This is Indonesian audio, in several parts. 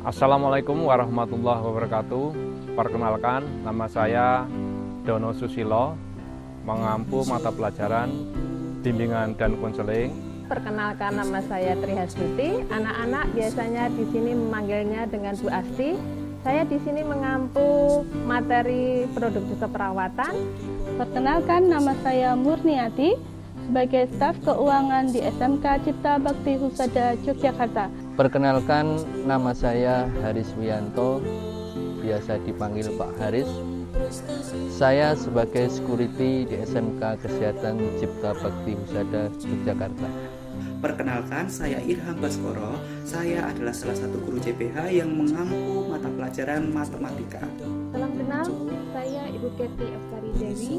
Assalamualaikum warahmatullahi wabarakatuh. Perkenalkan, nama saya Dono Susilo, mengampu mata pelajaran bimbingan dan konseling. Perkenalkan, nama saya Tri Hasbuti. Anak-anak biasanya di sini memanggilnya dengan Bu Asti. Saya di sini mengampu materi produktif keperawatan. Perkenalkan, nama saya Murniati sebagai staf keuangan di SMK Cipta Bakti Husada Yogyakarta. Perkenalkan, nama saya Haris Wiyanto, biasa dipanggil Pak Haris. Saya sebagai security di SMK Kesehatan Cipta Bakti Husada Yogyakarta. Perkenalkan, saya Irham Baskoro. Saya adalah salah satu guru CPH yang mengampu mata pelajaran matematika. Salam kenal, saya Ibu Keti Aftari Dewi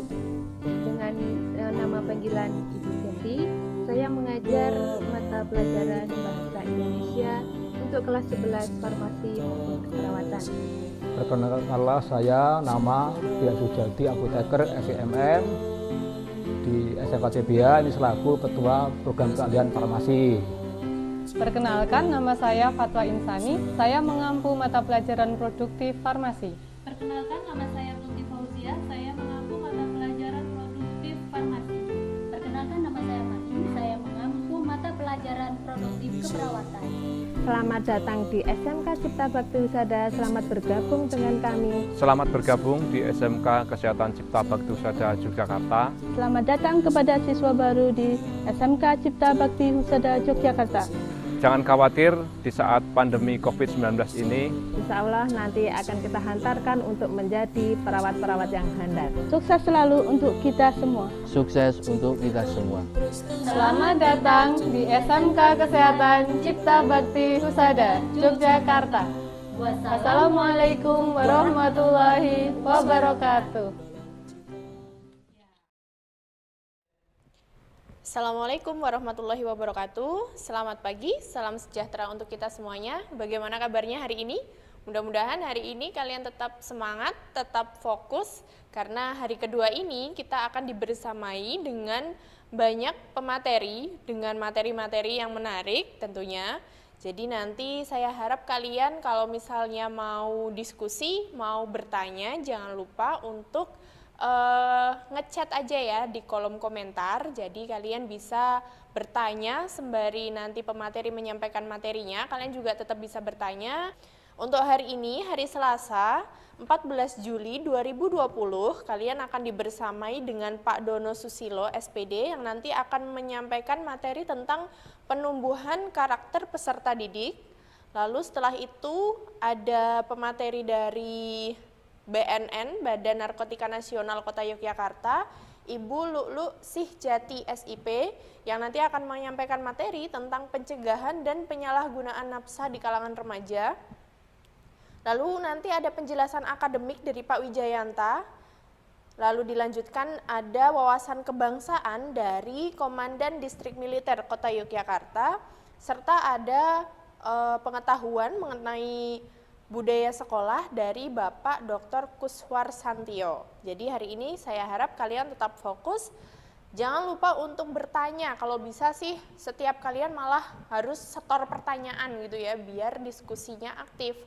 dengan nama panggilan Ibu Keti. Saya mengajar mata pelajaran Bahasa Indonesia untuk kelas 11 farmasi maupun keperawatan. Perkenalkanlah, saya nama Dian Sujati, apoteker SEMM di SMK CBH, ini selaku Ketua Program Keahlian Farmasi. Perkenalkan, nama saya Fatwa Insani. Saya mengampu mata pelajaran produktif farmasi. Perkenalkan, nama saya Putri Fauzia. Saya mengampu mata pelajaran produktif farmasi. Perkenalkan, nama saya Mati. Saya mengampu mata pelajaran produktif keperawatan. Selamat datang di SMK Cipta Bakti Husada. Selamat bergabung dengan kami. Selamat bergabung di SMK Kesehatan Cipta Bakti Husada Yogyakarta. Selamat datang kepada siswa baru di SMK Cipta Bakti Husada Yogyakarta. Jangan khawatir, di saat pandemi COVID-19 ini, Insya Allah nanti akan kita hantarkan untuk menjadi perawat-perawat yang handal. Sukses selalu untuk kita semua. Sukses untuk kita semua. Selamat datang di SMK Kesehatan Cipta Bakti Husada Yogyakarta. Wassalamualaikum warahmatullahi wabarakatuh. Assalamualaikum warahmatullahi wabarakatuh. Selamat pagi, salam sejahtera untuk kita semuanya. Bagaimana kabarnya hari ini? Mudah-mudahan hari ini kalian tetap semangat, tetap fokus, karena hari kedua ini kita akan dibersamai dengan banyak pemateri, dengan materi-materi yang menarik tentunya. Jadi nanti saya harap kalian kalau misalnya mau diskusi, mau bertanya, jangan lupa untuk ngechat aja ya di kolom komentar. Jadi kalian bisa bertanya sembari nanti pemateri menyampaikan materinya. Kalian juga tetap bisa bertanya. Untuk hari ini, hari Selasa 14 Juli 2020, kalian akan dibersamai dengan Pak Dono Susilo SPD yang nanti akan menyampaikan materi tentang penumbuhan karakter peserta didik. Lalu setelah itu ada pemateri dari BNN, Badan Narkotika Nasional Kota Yogyakarta, Ibu Lu'lu Sihjati SIP, yang nanti akan menyampaikan materi tentang pencegahan dan penyalahgunaan nafsa di kalangan remaja. Lalu nanti ada penjelasan akademik dari Pak Wijayanta. Lalu dilanjutkan ada wawasan kebangsaan dari Komandan Distrik Militer Kota Yogyakarta, serta ada pengetahuan mengenai budaya sekolah dari Bapak Dr. Kuswar Santio. Jadi hari ini saya harap kalian tetap fokus. Jangan lupa untuk bertanya. Kalau bisa sih setiap kalian malah harus setor pertanyaan gitu ya, biar diskusinya aktif.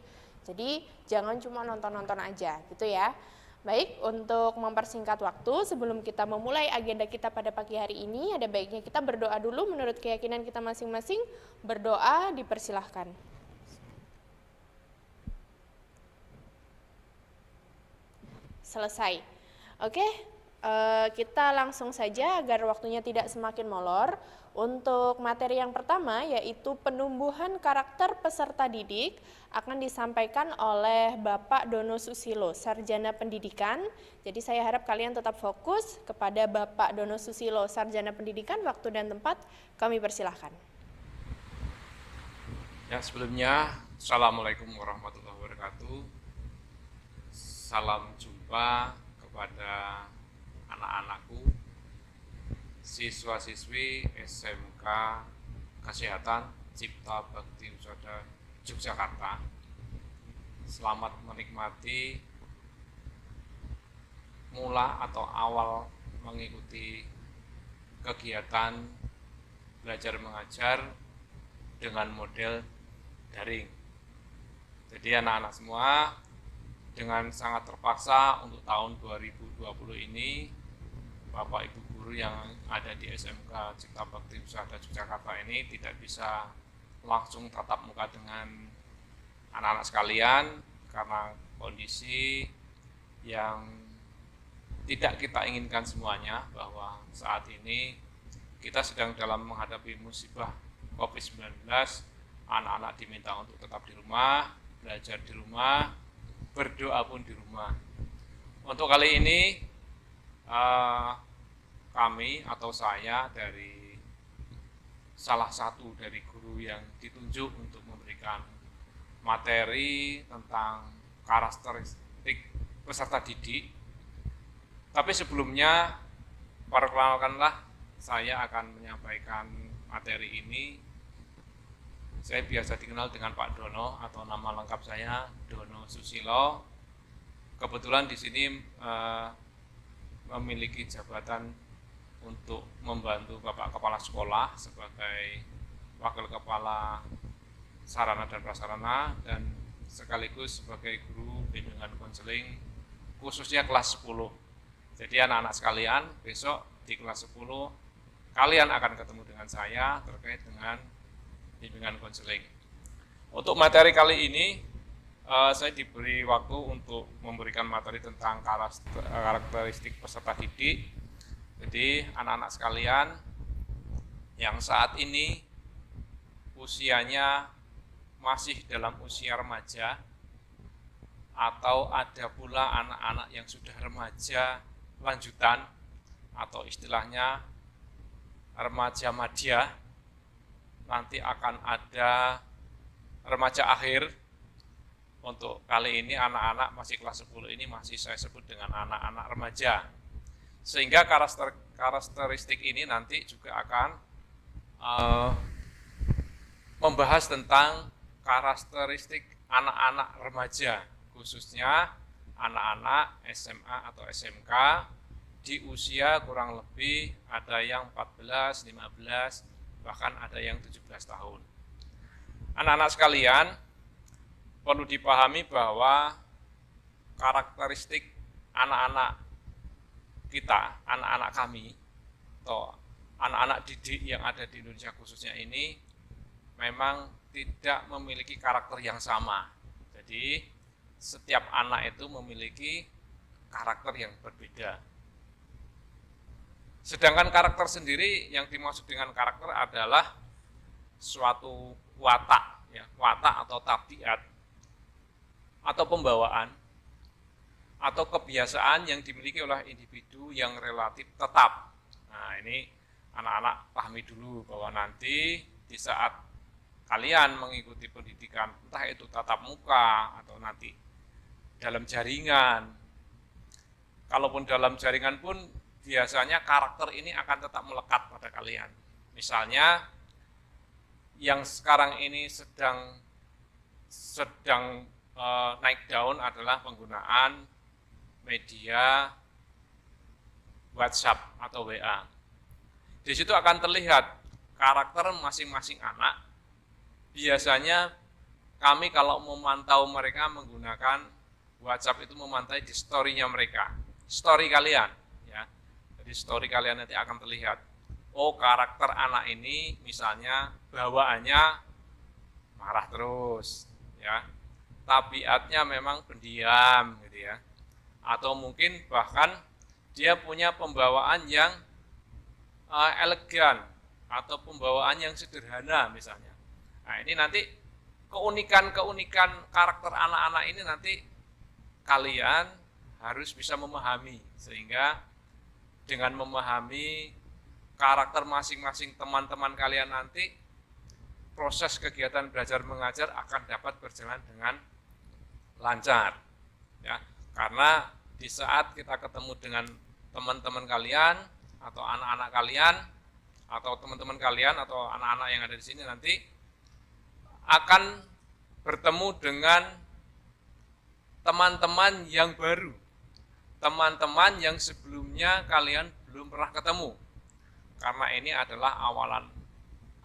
Jadi jangan cuma nonton-nonton aja gitu ya. Baik, untuk mempersingkat waktu sebelum kita memulai agenda kita pada pagi hari ini, ada baiknya kita berdoa dulu menurut keyakinan kita masing-masing. Berdoa dipersilahkan. Selesai. Oke, kita langsung saja agar waktunya tidak semakin molor. Untuk materi yang pertama yaitu penumbuhan karakter peserta didik akan disampaikan oleh Bapak Dono Susilo, Sarjana Pendidikan. Jadi saya harap kalian tetap fokus kepada Bapak Dono Susilo, Sarjana Pendidikan. Waktu dan tempat kami persilahkan. ya sebelumnya, Assalamualaikum warahmatullahi wabarakatuh. Salam jumpa kepada anak-anakku, siswa-siswi SMK Kesehatan Cipta Bakti Husada Yogyakarta. Selamat menikmati mula atau awal mengikuti kegiatan belajar mengajar dengan model daring. Jadi anak-anak semua dengan sangat terpaksa untuk tahun 2020 ini Bapak Ibu guru yang ada di SMK Cipta Bakti Husada Yogyakarta ini tidak bisa langsung tatap muka dengan anak-anak sekalian karena kondisi yang tidak kita inginkan semuanya, bahwa saat ini kita sedang dalam menghadapi musibah COVID-19. Anak-anak diminta untuk tetap di rumah, belajar di rumah, berdoa pun di rumah. Untuk kali ini kami atau saya dari salah satu dari guru yang ditunjuk untuk memberikan materi tentang karakteristik peserta didik. Tapi sebelumnya, perkenalkanlah, saya akan menyampaikan materi ini. Saya biasa dikenal dengan Pak Dono atau nama lengkap saya Dono Susilo. Kebetulan di sini memiliki jabatan untuk membantu Bapak Kepala Sekolah sebagai Wakil Kepala Sarana dan Prasarana dan sekaligus sebagai guru bimbingan konseling khususnya kelas 10. Jadi anak-anak sekalian, besok di kelas 10 kalian akan ketemu dengan saya terkait dengan bimbingan konseling. Untuk materi kali ini saya diberi waktu untuk memberikan materi tentang karakteristik peserta didik. Jadi anak-anak sekalian yang saat ini usianya masih dalam usia remaja, atau ada pula anak-anak yang sudah remaja lanjutan atau istilahnya remaja madya, nanti akan ada remaja akhir. Untuk kali ini anak-anak masih kelas 10 ini masih saya sebut dengan anak-anak remaja, sehingga karakteristik ini nanti juga akan membahas tentang karakteristik anak-anak remaja, khususnya anak-anak SMA atau SMK di usia kurang lebih ada yang 14, 15, bahkan ada yang 17 tahun. Anak-anak sekalian, perlu dipahami bahwa karakteristik anak-anak kita, anak-anak kami, atau anak-anak didik yang ada di Indonesia khususnya ini memang tidak memiliki karakter yang sama. Jadi setiap anak itu memiliki karakter yang berbeda. Sedangkan karakter sendiri, yang dimaksud dengan karakter adalah suatu watak, ya, watak atau tabiat, atau pembawaan, atau kebiasaan yang dimiliki oleh individu yang relatif tetap. Nah, ini anak-anak pahami dulu bahwa nanti di saat kalian mengikuti pendidikan, entah itu tatap muka atau nanti dalam jaringan. Kalaupun dalam jaringan pun biasanya karakter ini akan tetap melekat pada kalian. Misalnya yang sekarang ini sedang naik daun adalah penggunaan media WhatsApp atau WA. Di situ akan terlihat karakter masing-masing anak. Biasanya kami kalau memantau mereka menggunakan WhatsApp itu memantau di story-nya mereka, story kalian, ya. Jadi story kalian nanti akan terlihat. Oh, karakter anak ini misalnya bawaannya marah terus, ya. Tabiatnya memang pendiam, gitu ya. Atau mungkin bahkan dia punya pembawaan yang elegan atau pembawaan yang sederhana misalnya. Nah, ini nanti keunikan-keunikan karakter anak-anak ini nanti kalian harus bisa memahami, sehingga dengan memahami karakter masing-masing teman-teman kalian nanti proses kegiatan belajar mengajar akan dapat berjalan dengan lancar, ya. Karena di saat kita ketemu dengan teman-teman kalian atau anak-anak kalian atau teman-teman kalian atau anak-anak yang ada di sini nanti akan bertemu dengan teman-teman yang baru, teman-teman yang sebelumnya kalian belum pernah ketemu. Karena ini adalah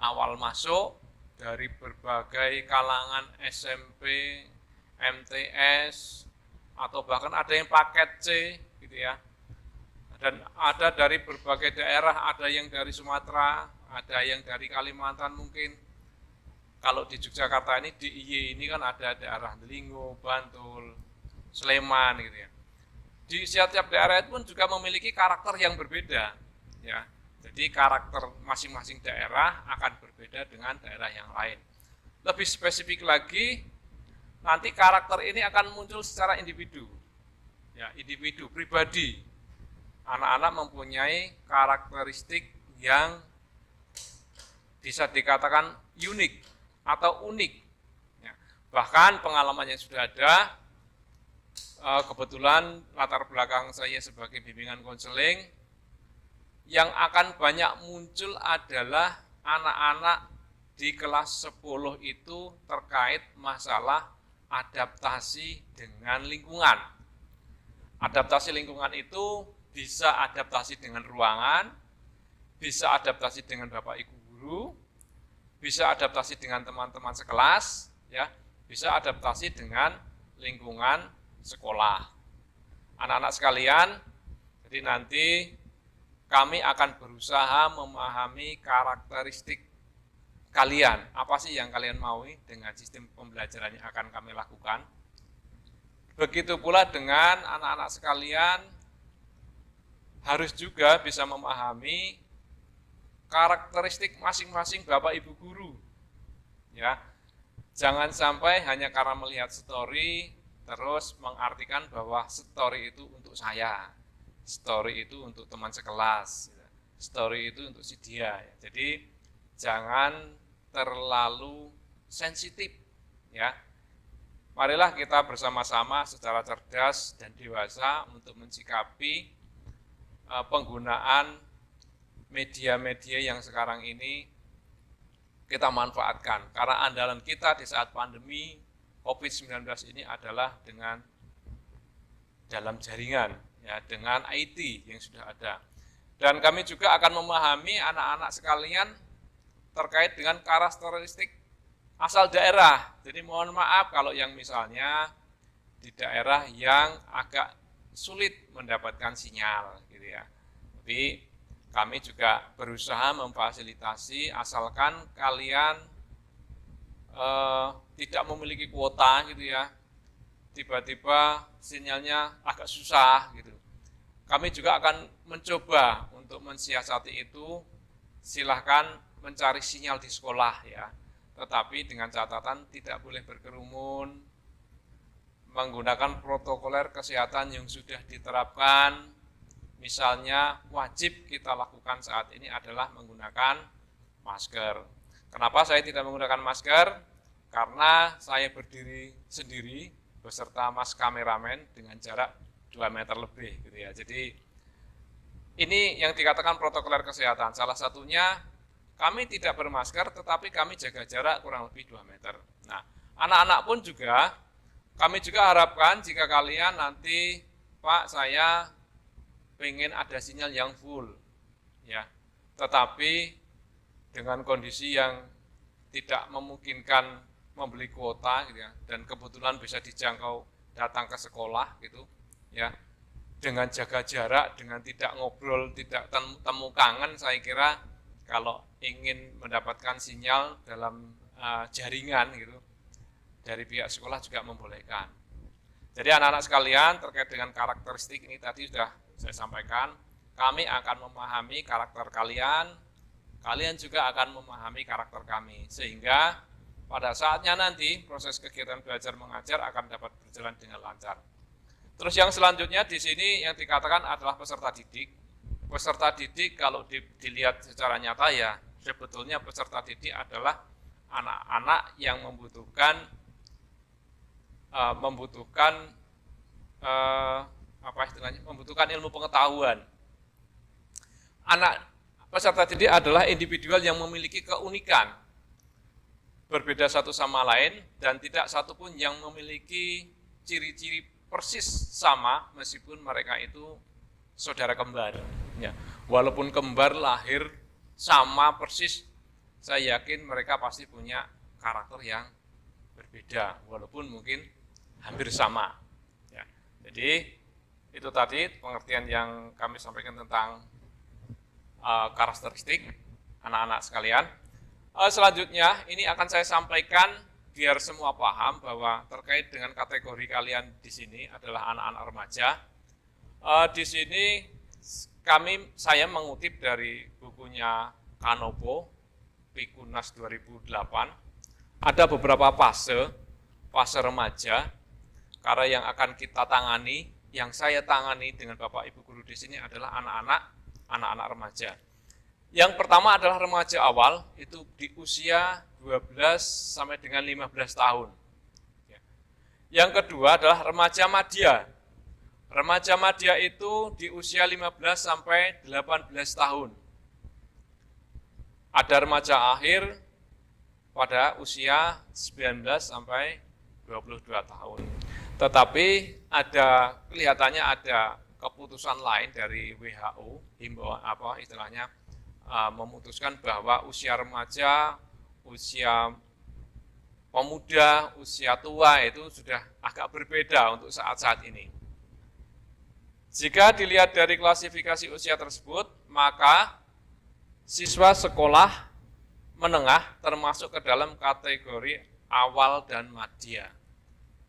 awal masuk dari berbagai kalangan SMP, MTS, atau bahkan ada yang paket C gitu ya. Dan ada dari berbagai daerah, ada yang dari Sumatera, ada yang dari Kalimantan mungkin. Kalau di Yogyakarta ini, DIY ini kan ada daerah Delingo, Bantul, Sleman gitu ya. Di setiap daerah itu pun juga memiliki karakter yang berbeda ya. Jadi karakter masing-masing daerah akan berbeda dengan daerah yang lain. Lebih spesifik lagi, nanti karakter ini akan muncul secara individu. Ya, individu, pribadi. Anak-anak mempunyai karakteristik yang bisa dikatakan unik atau unik. Ya, bahkan pengalaman yang sudah ada, kebetulan latar belakang saya sebagai bimbingan konseling, yang akan banyak muncul adalah anak-anak di kelas 10 itu terkait masalah adaptasi dengan lingkungan. Adaptasi lingkungan itu bisa adaptasi dengan ruangan, bisa adaptasi dengan bapak ibu guru, bisa adaptasi dengan teman-teman sekelas, ya, bisa adaptasi dengan lingkungan sekolah. Anak-anak sekalian, jadi nanti kami akan berusaha memahami karakteristik kalian. Apa sih yang kalian mau dengan sistem pembelajaran yang akan kami lakukan? Begitu pula dengan anak-anak sekalian, harus juga bisa memahami karakteristik masing-masing bapak ibu guru. Ya, jangan sampai hanya karena melihat story terus mengartikan bahwa story itu untuk saya, story itu untuk teman sekelas, story itu untuk si dia. Jadi jangan terlalu sensitif, ya. Marilah kita bersama-sama secara cerdas dan dewasa untuk mensikapi penggunaan media-media yang sekarang ini kita manfaatkan. Karena andalan kita di saat pandemi COVID-19 ini adalah dengan dalam jaringan, ya, dengan IT yang sudah ada. Dan kami juga akan memahami anak-anak sekalian terkait dengan karakteristik asal daerah. Jadi mohon maaf kalau yang misalnya di daerah yang agak sulit mendapatkan sinyal gitu ya. Tapi kami juga berusaha memfasilitasi asalkan kalian tidak memiliki kuota gitu ya, tiba-tiba sinyalnya agak susah gitu. Kami juga akan mencoba untuk mensiasati itu, silahkan mencari sinyal di sekolah ya, tetapi dengan catatan tidak boleh berkerumun, menggunakan protokoler kesehatan yang sudah diterapkan. Misalnya wajib kita lakukan saat ini adalah menggunakan masker. Kenapa saya tidak menggunakan masker? Karena saya berdiri sendiri beserta mas kameramen dengan jarak 2 meter lebih gitu ya. Jadi ini yang dikatakan protokoler kesehatan. Salah satunya kami tidak bermasker tetapi kami jaga jarak kurang lebih 2 meter. Nah, anak-anak pun juga kami juga harapkan jika kalian nanti, Pak, saya pengen ada sinyal yang full ya. Tetapi dengan kondisi yang tidak memungkinkan membeli kuota gitu ya, dan kebetulan bisa dijangkau datang ke sekolah gitu ya, dengan jaga jarak, dengan tidak ngobrol, tidak temu kangen, saya kira kalau ingin mendapatkan sinyal dalam jaringan gitu dari pihak sekolah juga membolehkan. Jadi anak-anak sekalian, terkait dengan karakteristik ini tadi sudah saya sampaikan, kami akan memahami karakter kalian, kalian juga akan memahami karakter kami, sehingga pada saatnya nanti proses kegiatan belajar mengajar akan dapat berjalan dengan lancar. Terus yang selanjutnya di sini yang dikatakan adalah peserta didik. Peserta didik kalau dilihat secara nyata ya, sebetulnya peserta didik adalah anak-anak yang membutuhkan membutuhkan ilmu pengetahuan. Anak peserta didik adalah individual yang memiliki keunikan, berbeda satu sama lain, dan tidak satupun yang memiliki ciri-ciri persis sama meskipun mereka itu saudara kembar. Ya, walaupun kembar lahir sama persis, saya yakin mereka pasti punya karakter yang berbeda, walaupun mungkin hampir sama. Ya. Jadi itu tadi pengertian yang kami sampaikan tentang karakteristik anak-anak sekalian. Selanjutnya ini akan saya sampaikan biar semua paham bahwa terkait dengan kategori kalian di sini adalah anak-anak remaja. Di sini saya mengutip dari bukunya Kanopo, Pikunas 2008. Ada beberapa fase remaja. Karena yang akan kita tangani, yang saya tangani dengan Bapak Ibu guru di sini adalah anak-anak remaja. Yang pertama adalah remaja awal, itu di usia 12 sampai dengan 15 tahun. Yang kedua adalah remaja madya. Remaja madya itu di usia 15 sampai 18 tahun. Ada remaja akhir pada usia 19 sampai 22 tahun. Tetapi kelihatannya ada keputusan lain dari WHO, himbauan istilahnya memutuskan bahwa usia remaja, usia pemuda, usia tua itu sudah agak berbeda untuk saat-saat ini. Jika dilihat dari klasifikasi usia tersebut, maka siswa sekolah menengah termasuk ke dalam kategori awal dan madya.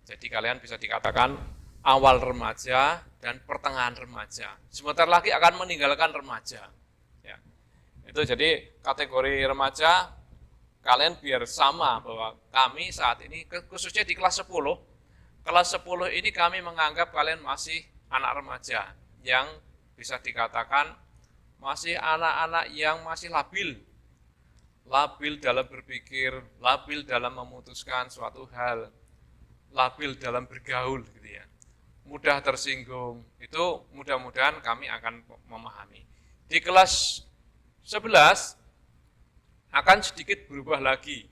Jadi kalian bisa dikatakan awal remaja dan pertengahan remaja. Sebentar lagi akan meninggalkan remaja. Ya. Itu jadi kategori remaja, kalian biar sama bahwa kami saat ini, khususnya di kelas 10, kelas 10 ini kami menganggap kalian masih anak remaja, yang bisa dikatakan masih anak-anak yang masih labil dalam berpikir, labil dalam memutuskan suatu hal, labil dalam bergaul gitu ya. Mudah tersinggung. Itu mudah-mudahan kami akan memahami. Di kelas 11 akan sedikit berubah lagi.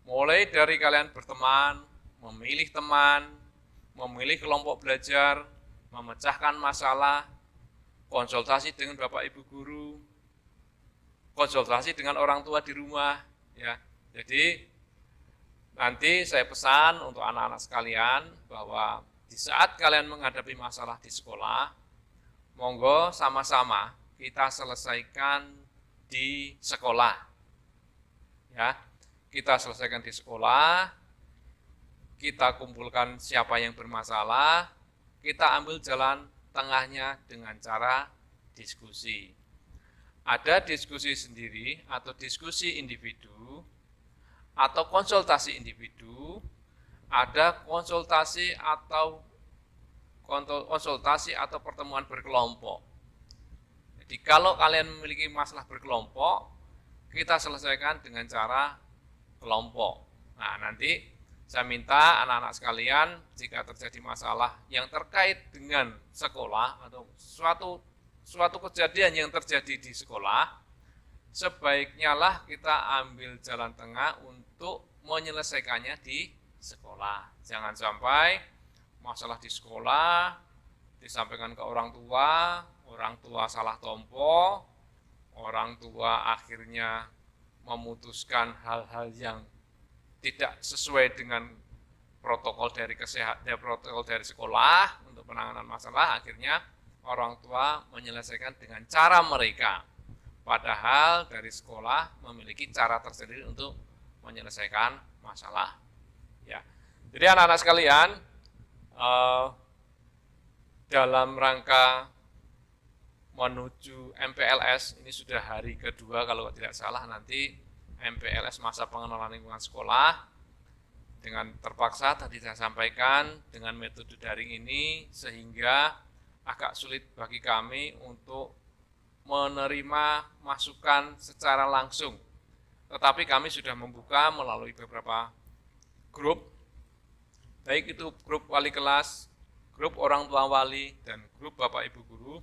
Mulai dari kalian berteman, memilih teman, memilih kelompok belajar, memecahkan masalah, konsultasi dengan Bapak Ibu guru, konsultasi dengan orang tua di rumah, ya. Jadi nanti saya pesan untuk anak-anak sekalian bahwa di saat kalian menghadapi masalah di sekolah, monggo sama-sama kita selesaikan di sekolah. Ya, kita selesaikan di sekolah, kita kumpulkan siapa yang bermasalah, kita ambil jalan tengahnya dengan cara diskusi. Ada diskusi sendiri atau diskusi individu atau konsultasi individu, ada konsultasi atau pertemuan berkelompok. Jadi kalau kalian memiliki masalah berkelompok, kita selesaikan dengan cara kelompok. Nah, nanti saya minta anak-anak sekalian, jika terjadi masalah yang terkait dengan sekolah atau suatu kejadian yang terjadi di sekolah, sebaiknya lah kita ambil jalan tengah untuk menyelesaikannya di sekolah. Jangan sampai masalah di sekolah disampaikan ke orang tua salah tompo, orang tua akhirnya memutuskan hal-hal yang tidak sesuai dengan protokol dari protokol dari sekolah untuk penanganan masalah, akhirnya orang tua menyelesaikan dengan cara mereka. Padahal dari sekolah memiliki cara tersendiri untuk menyelesaikan masalah. Ya. Jadi anak-anak sekalian, dalam rangka menuju MPLS, ini sudah hari kedua kalau tidak salah, nanti MPLS masa pengenalan lingkungan sekolah, dengan terpaksa tadi saya sampaikan dengan metode daring ini sehingga agak sulit bagi kami untuk menerima masukan secara langsung. Tetapi kami sudah membuka melalui beberapa grup, baik itu grup wali kelas, grup orang tua wali, dan grup Bapak Ibu guru.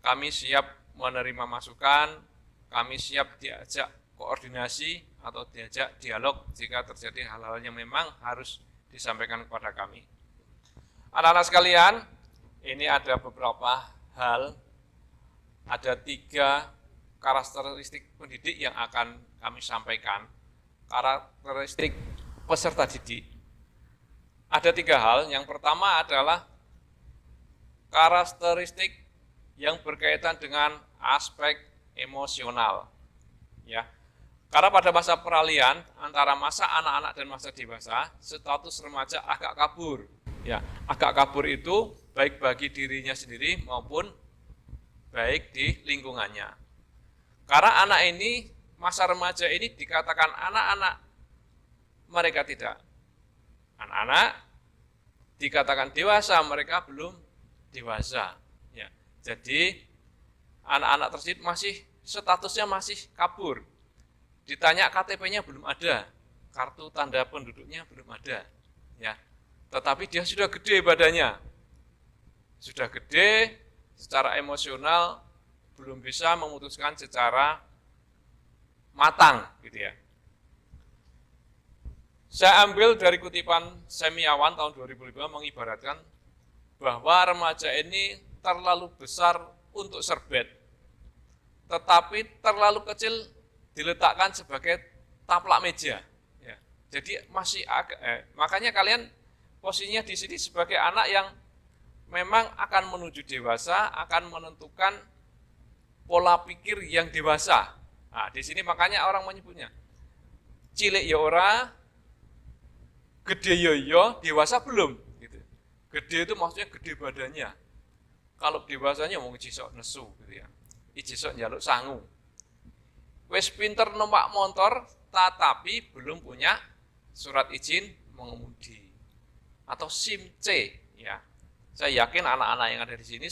Kami siap menerima masukan, kami siap diajak koordinasi atau diajak dialog jika terjadi hal-hal yang memang harus disampaikan kepada kami. Anak-anak sekalian, ini ada beberapa hal, ada 3 karakteristik pendidik yang akan kami sampaikan. Karakteristik peserta didik. ada 3 hal. Yang pertama adalah karakteristik yang berkaitan dengan aspek emosional. Ya. Karena pada masa peralihan antara masa anak-anak dan masa dewasa, status remaja agak kabur. Ya, agak kabur itu baik bagi dirinya sendiri maupun baik di lingkungannya. Karena anak ini, masa remaja ini dikatakan anak-anak, mereka tidak. Anak-anak dikatakan dewasa, mereka belum dewasa. Ya, jadi anak-anak tersebut masih statusnya masih kabur. Ditanya KTP-nya belum ada, kartu tanda penduduknya belum ada. Ya, tetapi dia sudah gede badannya, sudah gede, secara emosional belum bisa memutuskan secara matang, gitu ya. Saya ambil dari kutipan Semiawan tahun 2005 mengibaratkan bahwa remaja ini terlalu besar untuk serbet, tetapi terlalu kecil diletakkan sebagai taplak meja. Ya. Jadi masih agak, makanya kalian posisinya di sini sebagai anak yang memang akan menuju dewasa, akan menentukan pola pikir yang dewasa. Nah, di sini makanya orang menyebutnya cilik ya ora, gede yo, dewasa belum. Gitu. Gede itu maksudnya gede badannya. Kalau dewasanya mau ijisok nesu, gitu ya. Ijisok njaluk sangu. Wes pinter numpak motor, tetapi belum punya surat izin mengemudi atau SIM C. Ya, saya yakin anak-anak yang ada di sini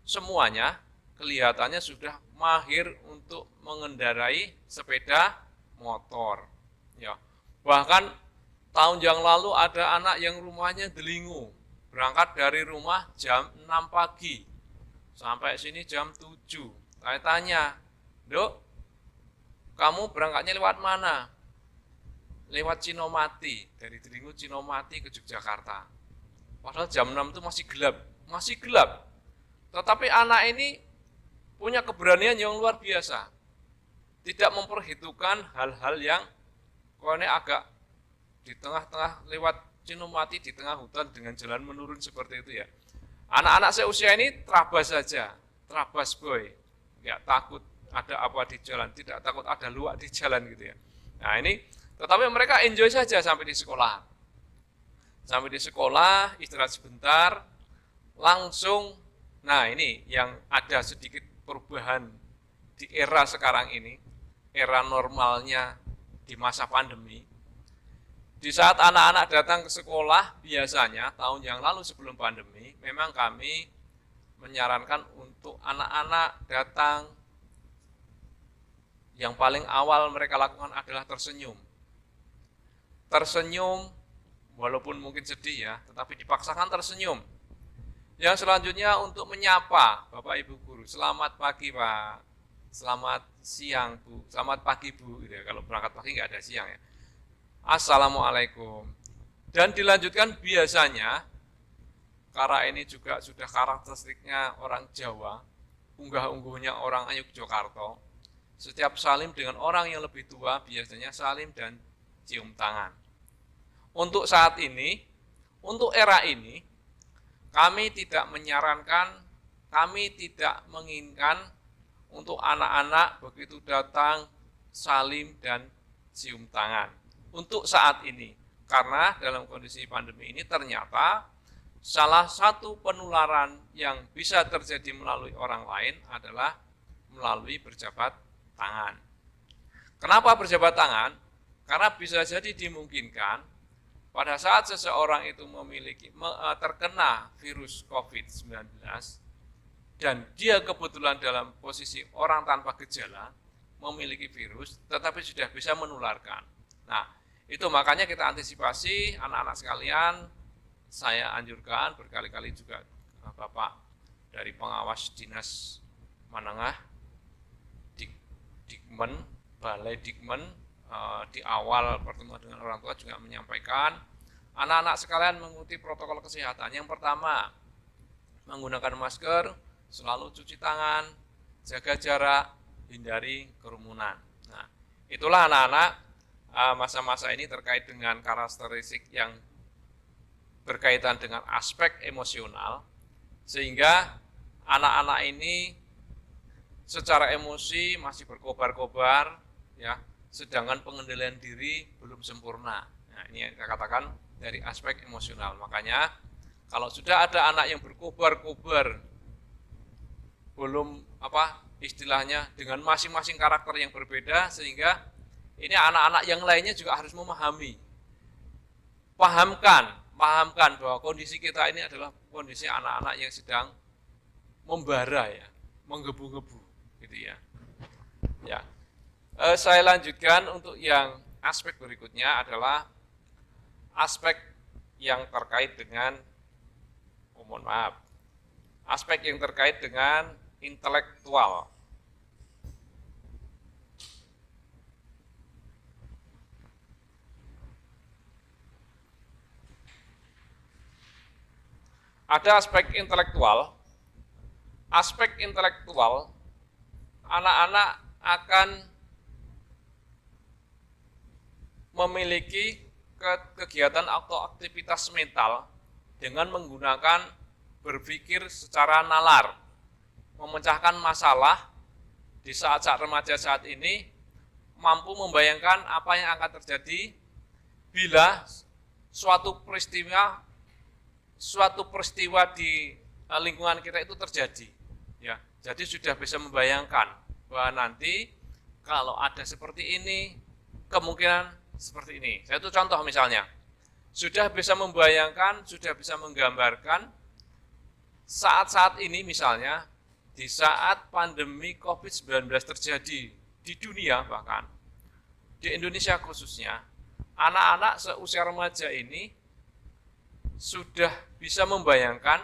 semuanya kelihatannya sudah mahir untuk mengendarai sepeda motor. Ya, bahkan tahun yang lalu ada anak yang rumahnya Delingo, berangkat dari rumah jam 6 pagi sampai sini jam 7. Saya tanya, "Dok, kamu berangkatnya lewat mana?" Lewat Cinomati, dari Delingo Cinomati ke Yogyakarta. Padahal jam 6 itu masih gelap. Tetapi anak ini punya keberanian yang luar biasa. Tidak memperhitungkan hal-hal yang kone agak di tengah-tengah lewat Cinomati di tengah hutan dengan jalan menurun seperti itu ya. Anak-anak seusia ini terabas saja, terabas boy. Enggak takut ada apa di jalan, tidak takut ada luwak di jalan gitu ya. Nah ini, tetapi mereka enjoy saja sampai di sekolah. Sampai di sekolah, istirahat sebentar, langsung, nah ini yang ada sedikit perubahan di era sekarang ini, era normalnya di masa pandemi. Di saat anak-anak datang ke sekolah, biasanya tahun yang lalu sebelum pandemi, memang kami menyarankan untuk anak-anak datang. Yang paling awal mereka lakukan adalah tersenyum. Tersenyum, walaupun mungkin sedih ya, tetapi dipaksakan tersenyum. Yang selanjutnya untuk menyapa Bapak Ibu Guru. Selamat pagi Pak, selamat siang Bu, selamat pagi Bu. Gitu ya. Kalau berangkat pagi nggak ada siang ya. Assalamualaikum. Dan dilanjutkan biasanya, karena ini juga sudah karakteristiknya orang Jawa, unggah-ungguhnya orang Yogyakarta. Setiap salim dengan orang yang lebih tua biasanya salim dan cium tangan. Untuk saat ini, untuk era ini, kami tidak menyarankan, kami tidak menginginkan untuk anak-anak begitu datang salim dan cium tangan. Untuk saat ini, karena dalam kondisi pandemi ini ternyata salah satu penularan yang bisa terjadi melalui orang lain adalah melalui berjabat tangan. Kenapa berjabat tangan? Karena bisa jadi dimungkinkan pada saat seseorang itu terkena virus COVID-19 dan dia kebetulan dalam posisi orang tanpa gejala memiliki virus tetapi sudah bisa menularkan. Nah, itu makanya kita antisipasi anak-anak sekalian, saya anjurkan berkali-kali juga Bapak dari pengawas dinas menengah Dikmen, Balai Dikmen di awal pertemuan dengan orang tua juga menyampaikan anak-anak sekalian mengikuti protokol kesehatan. Yang pertama, menggunakan masker, selalu cuci tangan, jaga jarak, hindari kerumunan. Nah, itulah anak-anak masa-masa ini terkait dengan karakteristik yang berkaitan dengan aspek emosional, sehingga anak-anak ini secara emosi masih berkobar-kobar, ya, sedangkan pengendalian diri belum sempurna. Nah, ini yang kita katakan dari aspek emosional. Makanya kalau sudah ada anak yang berkobar-kobar, belum istilahnya dengan masing-masing karakter yang berbeda, sehingga ini anak-anak yang lainnya juga harus memahami. Pahamkan bahwa kondisi kita ini adalah kondisi anak-anak yang sedang membara, ya, menggebu-gebu, gitu ya. Ya, saya lanjutkan untuk yang aspek berikutnya adalah aspek yang terkait dengan, aspek yang terkait dengan intelektual. Ada aspek intelektual. Aspek intelektual, anak-anak akan memiliki kegiatan atau aktivitas mental dengan menggunakan berpikir secara nalar, memecahkan masalah di saat-saat remaja saat ini, mampu membayangkan apa yang akan terjadi bila suatu peristiwa di lingkungan kita itu terjadi, ya. Jadi sudah bisa membayangkan bahwa nanti kalau ada seperti ini, kemungkinan seperti ini. Saya itu contoh misalnya, sudah bisa membayangkan, sudah bisa menggambarkan saat-saat ini misalnya, di saat pandemi COVID-19 terjadi di dunia, bahkan di Indonesia khususnya, anak-anak seusia remaja ini sudah bisa membayangkan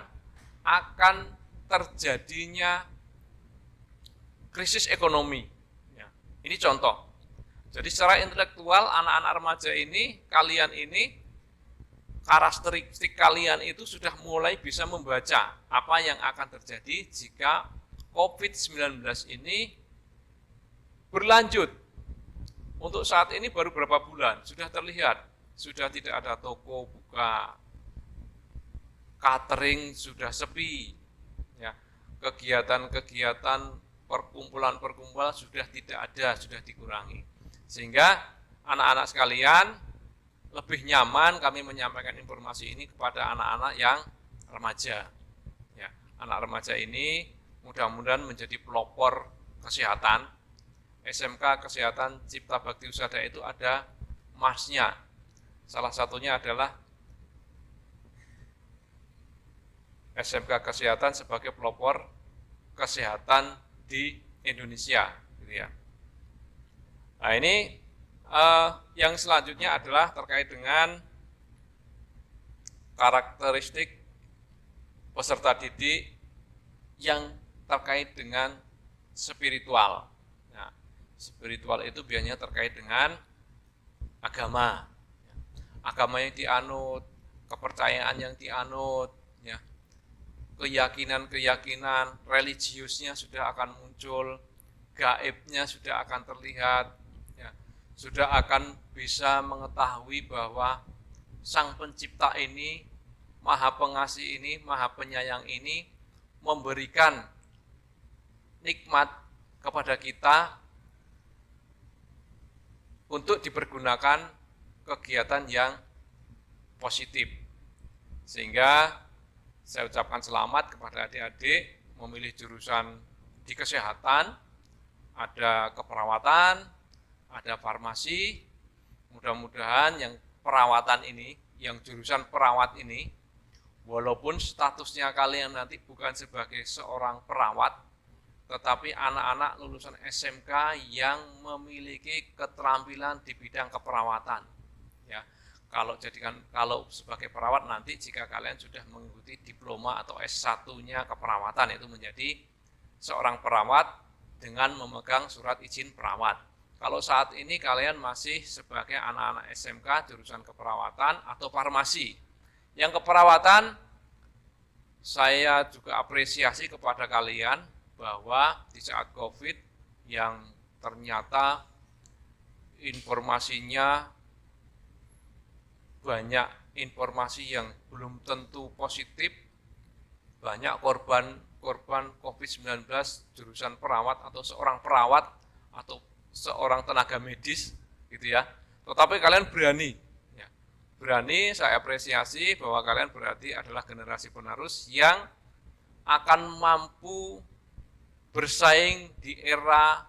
akan terjadinya krisis ekonomi. Ya, ini contoh. Jadi secara intelektual anak-anak remaja ini, kalian ini, karakteristik kalian itu sudah mulai bisa membaca apa yang akan terjadi jika COVID-19 ini berlanjut. Untuk saat ini baru berapa bulan, sudah terlihat, sudah tidak ada toko buka, catering sudah sepi, ya, kegiatan-kegiatan perkumpulan-perkumpulan sudah tidak ada, sudah dikurangi. Sehingga anak-anak sekalian lebih nyaman kami menyampaikan informasi ini kepada anak-anak yang remaja. Ya, anak remaja ini mudah-mudahan menjadi pelopor kesehatan. SMK Kesehatan Cipta Bakti Husada itu ada emasnya. Salah satunya adalah SMK Kesehatan sebagai pelopor kesehatan di Indonesia, gitu ya. Nah, ini yang selanjutnya adalah terkait dengan karakteristik peserta didik yang terkait dengan spiritual. Nah, spiritual itu biasanya terkait dengan agama, agama yang dianut, kepercayaan yang dianut, ya. Keyakinan-keyakinan religiusnya sudah akan muncul, gaibnya sudah akan terlihat, ya, sudah akan bisa mengetahui bahwa Sang Pencipta ini, Maha Pengasih ini, Maha Penyayang ini memberikan nikmat kepada kita untuk dipergunakan kegiatan yang positif. Sehingga saya ucapkan selamat kepada adik-adik memilih jurusan di kesehatan, ada keperawatan, ada farmasi. Mudah-mudahan yang perawatan ini, yang jurusan perawat ini, walaupun statusnya kalian nanti bukan sebagai seorang perawat, tetapi anak-anak lulusan SMK yang memiliki keterampilan di bidang keperawatan. Ya. Kalau sebagai perawat nanti jika kalian sudah mengikuti diploma atau S1-nya keperawatan, itu menjadi seorang perawat dengan memegang surat izin perawat. Kalau saat ini kalian masih sebagai anak-anak SMK jurusan keperawatan atau farmasi. Yang keperawatan, saya juga apresiasi kepada kalian bahwa di saat COVID yang ternyata informasinya banyak informasi yang belum tentu positif. Banyak korban COVID-19 jurusan perawat atau seorang perawat atau seorang tenaga medis gitu ya. Tetapi kalian berani, ya. Berani, saya apresiasi bahwa kalian berarti adalah generasi penerus yang akan mampu bersaing di era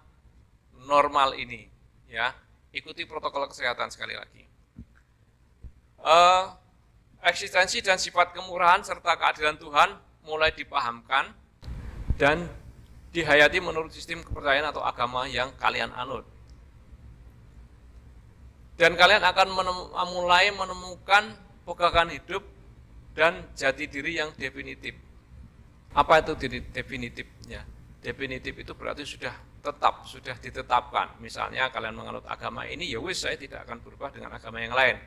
normal ini, ya. Ikuti protokol kesehatan sekali lagi. Eksistensi dan sifat kemurahan serta keadilan Tuhan mulai dipahamkan dan dihayati menurut sistem kepercayaan atau agama yang kalian anut. Dan kalian akan mulai menemukan pegangan hidup dan jati diri yang definitif. Apa itu definitifnya? Definitif itu berarti sudah ditetapkan. Misalnya kalian menganut agama ini, ya wis, saya tidak akan berubah dengan agama yang lain.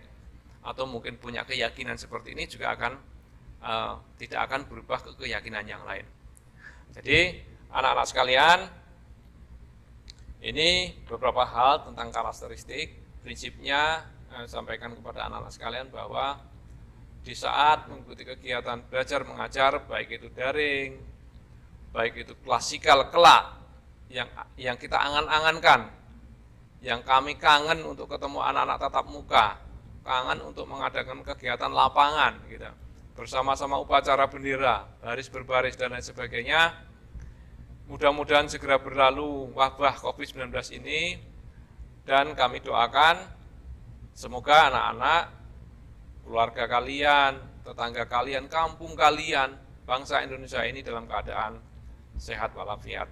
Atau mungkin punya keyakinan seperti ini juga akan tidak akan berubah ke keyakinan yang lain. Jadi anak-anak sekalian, ini beberapa hal tentang karakteristik. Prinsipnya sampaikan kepada anak-anak sekalian bahwa di saat mengikuti kegiatan belajar mengajar, baik itu daring, baik itu klasikal kelak yang kita angan-angankan, yang kami kangen untuk ketemu anak-anak tatap muka, kangen untuk mengadakan kegiatan lapangan gitu, bersama-sama upacara bendera, baris berbaris dan lain sebagainya. Mudah-mudahan segera berlalu wabah COVID-19 ini, dan kami doakan semoga anak-anak, keluarga kalian, tetangga kalian, kampung kalian, bangsa Indonesia ini dalam keadaan sehat walafiat.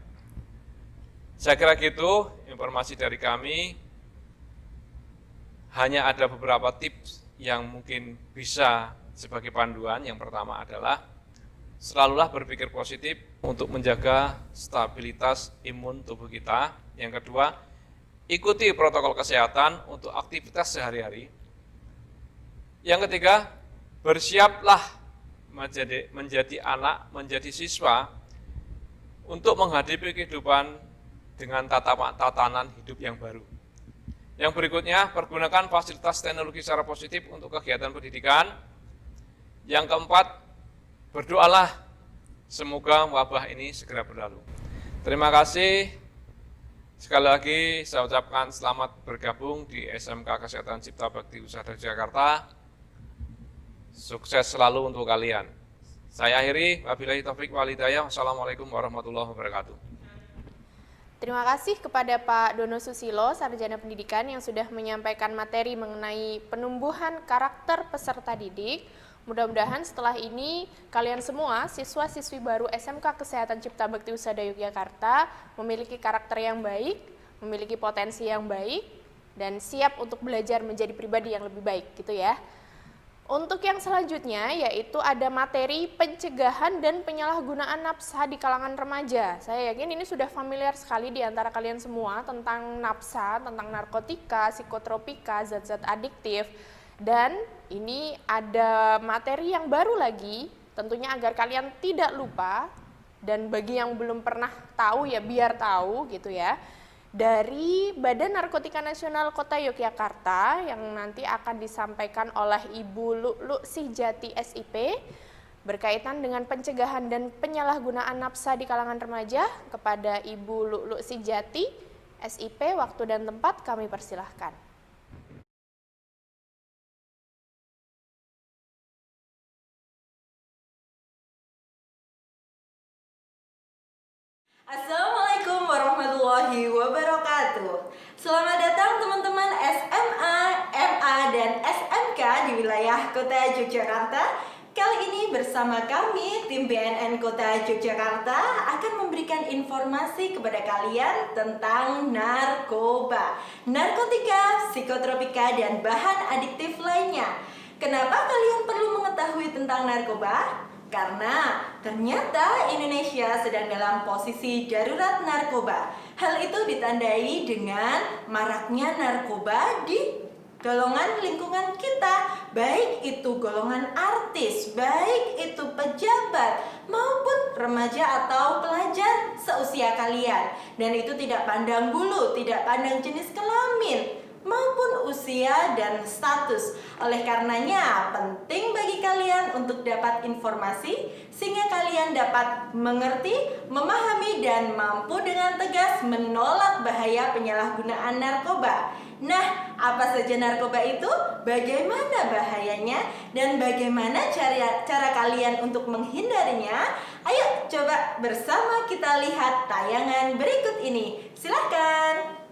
Saya kira gitu informasi dari kami. Hanya ada beberapa tips yang mungkin bisa sebagai panduan. Yang pertama adalah selalulah berpikir positif untuk menjaga stabilitas imun tubuh kita. Yang kedua, ikuti protokol kesehatan untuk aktivitas sehari-hari. Yang ketiga, bersiaplah menjadi anak, menjadi siswa untuk menghadapi kehidupan dengan tatanan hidup yang baru. Yang berikutnya, pergunakan fasilitas teknologi secara positif untuk kegiatan pendidikan. Yang keempat, berdoalah semoga wabah ini segera berlalu. Terima kasih. Sekali lagi saya ucapkan selamat bergabung di SMK Kesehatan Cipta Bakti Husada Jakarta. Sukses selalu untuk kalian. Saya akhiri, wabillahi taufik wal hidayah. Wassalamualaikum warahmatullahi wabarakatuh. Terima kasih kepada Pak Dono Susilo, Sarjana Pendidikan, yang sudah menyampaikan materi mengenai penumbuhan karakter peserta didik. Mudah-mudahan setelah ini kalian semua, siswa-siswi baru SMK Kesehatan Cipta Bakti Husada Yogyakarta, memiliki karakter yang baik, memiliki potensi yang baik, dan siap untuk belajar menjadi pribadi yang lebih baik, gitu ya. Untuk yang selanjutnya, yaitu ada materi pencegahan dan penyalahgunaan nafsa di kalangan remaja. Saya yakin ini sudah familiar sekali di antara kalian semua tentang nafsa, tentang narkotika, psikotropika, zat-zat adiktif. Dan ini ada materi yang baru lagi, tentunya agar kalian tidak lupa, dan bagi yang belum pernah tahu ya biar tahu gitu ya. Dari Badan Narkotika Nasional Kota Yogyakarta yang nanti akan disampaikan oleh Ibu Lu'lu Sihjati SIP berkaitan dengan pencegahan dan penyalahgunaan nafsa di kalangan remaja. Kepada Ibu Lu'lu Sihjati SIP, waktu dan tempat kami persilahkan. Assalamualaikum warahmatullahi wabarakatuh. Selamat datang teman-teman SMA, MA, dan SMK di wilayah Kota Yogyakarta. Kali ini bersama kami, tim BNN Kota Yogyakarta akan memberikan informasi kepada kalian tentang narkoba, narkotika, psikotropika, dan bahan adiktif lainnya. Kenapa kalian perlu mengetahui tentang narkoba? Karena ternyata Indonesia sedang dalam posisi darurat narkoba. Hal itu ditandai dengan maraknya narkoba di golongan lingkungan kita, baik itu golongan artis, baik itu pejabat, maupun remaja atau pelajar seusia kalian. Dan itu tidak pandang bulu, tidak pandang jenis kelamin, maupun usia dan status. Oleh karenanya, penting bagi kalian untuk dapat informasi sehingga kalian dapat mengerti, memahami, dan mampu dengan tegas menolak bahaya penyalahgunaan narkoba. Nah, apa saja narkoba itu? Bagaimana bahayanya? Dan bagaimana cara kalian untuk menghindarinya? Ayo coba bersama kita lihat tayangan berikut ini. Silakan.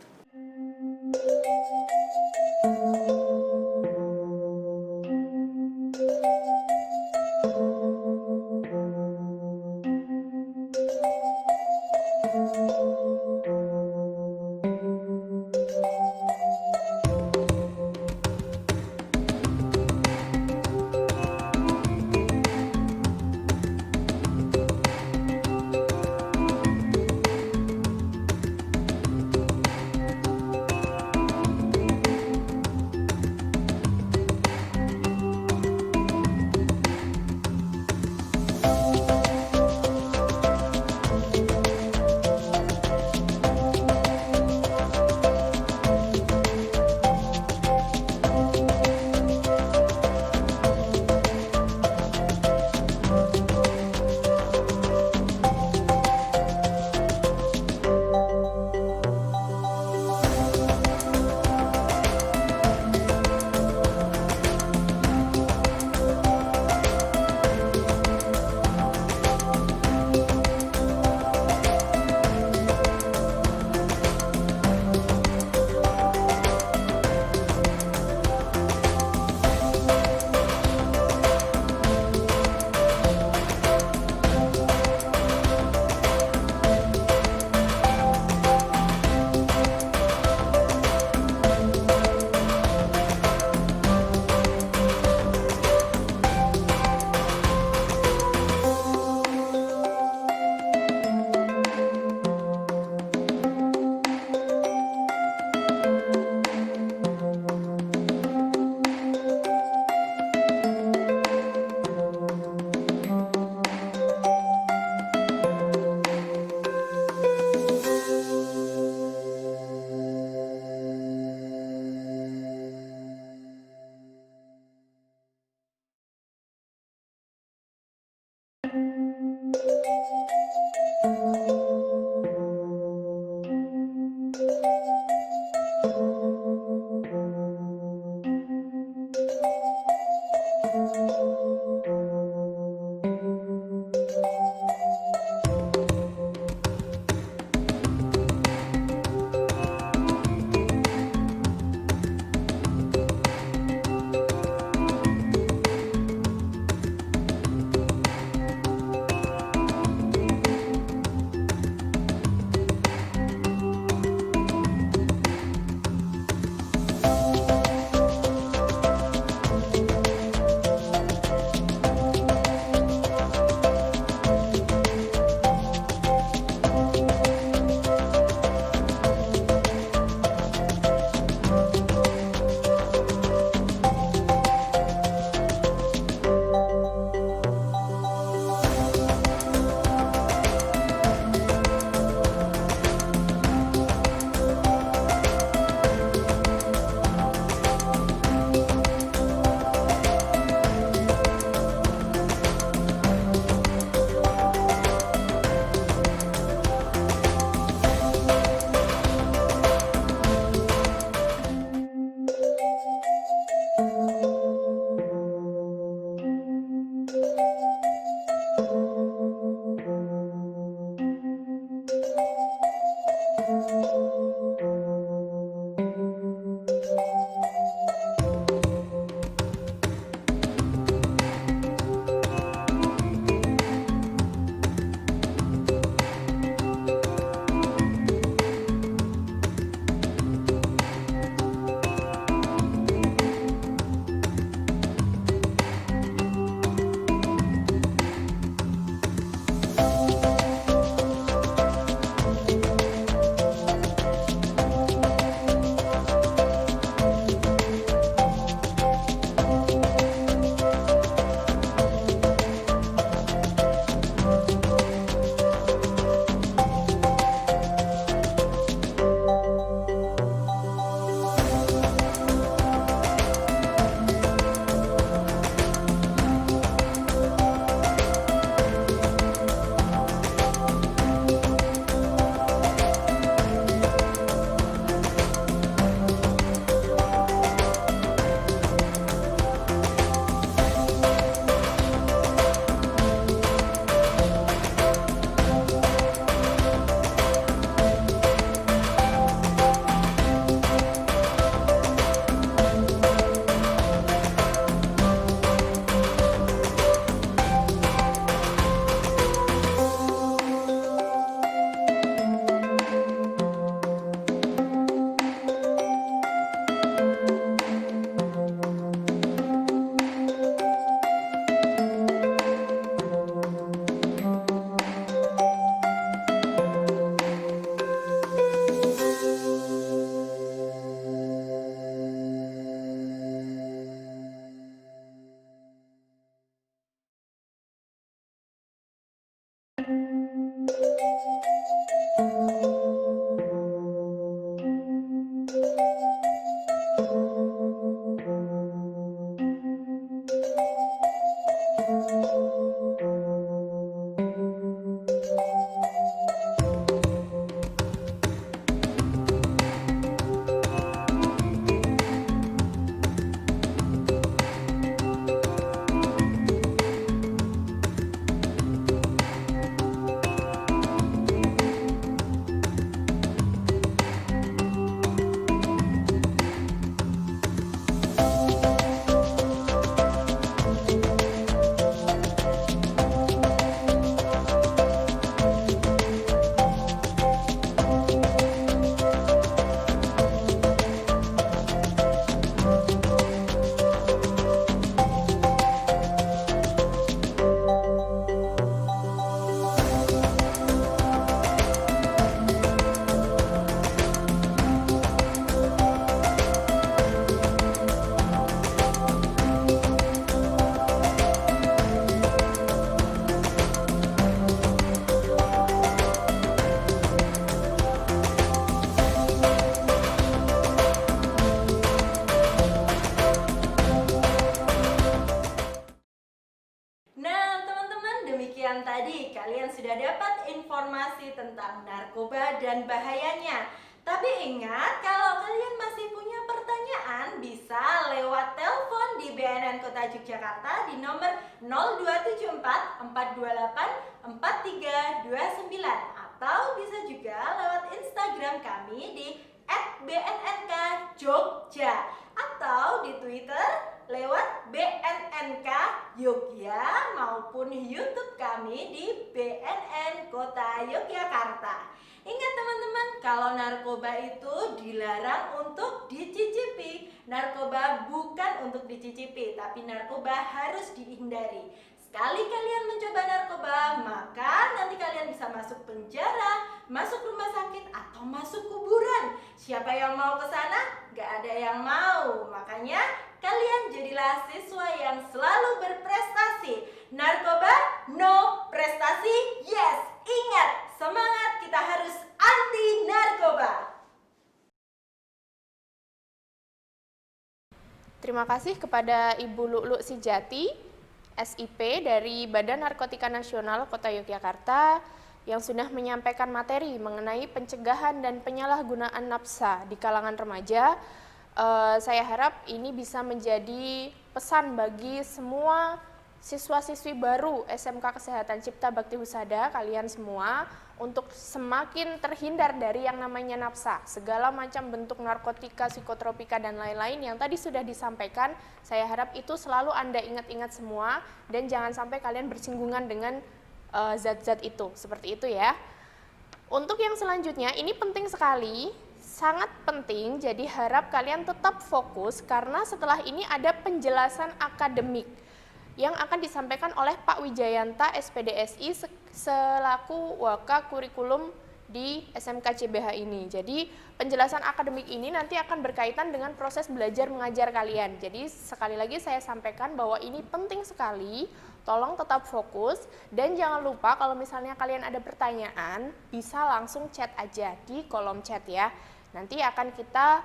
Nah, teman-teman, demikian tadi kalian sudah dapat informasi tentang narkoba dan bahayanya. Tapi ingat, kalau kalian masih punya pertanyaan, bisa lewat telepon di BNN Kota Yogyakarta di nomor 0274 428 4329 atau bisa juga lewat Instagram kami di @bnnk_jogja atau di Twitter lewat BNNK Yogya maupun YouTube kami di BNN Kota Yogyakarta. Ingat teman-teman, kalau narkoba itu dilarang untuk dicicipi. Narkoba bukan untuk dicicipi, tapi narkoba harus dihindari. Sekali kalian mencoba narkoba, maka nanti kalian bisa masuk penjara, masuk rumah sakit, atau masuk kuburan. Siapa yang mau ke sana? Gak ada yang mau. Makanya kalian jadilah siswa yang selalu berprestasi. Narkoba, no. Prestasi, yes. Ingat, semangat, kita harus anti narkoba. Terima kasih kepada Ibu Lu'lu Sijati, SIP dari Badan Narkotika Nasional Kota Yogyakarta yang sudah menyampaikan materi mengenai pencegahan dan penyalahgunaan nafsa di kalangan remaja. Saya harap ini bisa menjadi pesan bagi semua siswa-siswi baru SMK Kesehatan Cipta Bakti Husada kalian semua untuk semakin terhindar dari yang namanya nafsa, segala macam bentuk narkotika, psikotropika, dan lain-lain yang tadi sudah disampaikan. Saya harap itu selalu Anda ingat-ingat semua dan jangan sampai kalian bersinggungan dengan zat-zat itu, seperti itu ya. Untuk yang selanjutnya, ini penting sekali, sangat penting, jadi harap kalian tetap fokus karena setelah ini ada penjelasan akademik yang akan disampaikan oleh Pak Wijayanta SPDSI selaku Waka Kurikulum di SMK CBH ini. Jadi penjelasan akademik ini nanti akan berkaitan dengan proses belajar mengajar kalian. Jadi sekali lagi saya sampaikan bahwa ini penting sekali, tolong tetap fokus dan jangan lupa kalau misalnya kalian ada pertanyaan bisa langsung chat aja di kolom chat ya. Nanti akan kita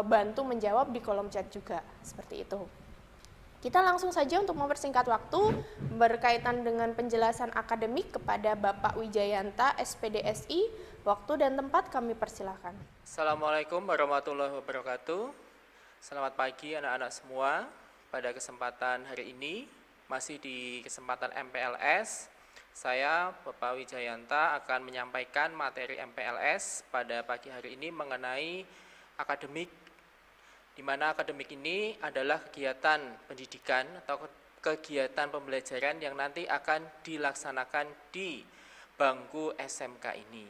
bantu menjawab di kolom chat juga, seperti itu. Kita langsung saja untuk mempersingkat waktu berkaitan dengan penjelasan akademik kepada Bapak Wijayanta SPDSI. Waktu dan tempat kami persilahkan. Assalamualaikum warahmatullahi wabarakatuh. Selamat pagi anak-anak semua. Pada kesempatan hari ini, masih di kesempatan MPLS, saya Bapak Wijayanta akan menyampaikan materi MPLS pada pagi hari ini mengenai akademik, di mana akademik ini adalah kegiatan pendidikan atau kegiatan pembelajaran yang nanti akan dilaksanakan di bangku SMK ini.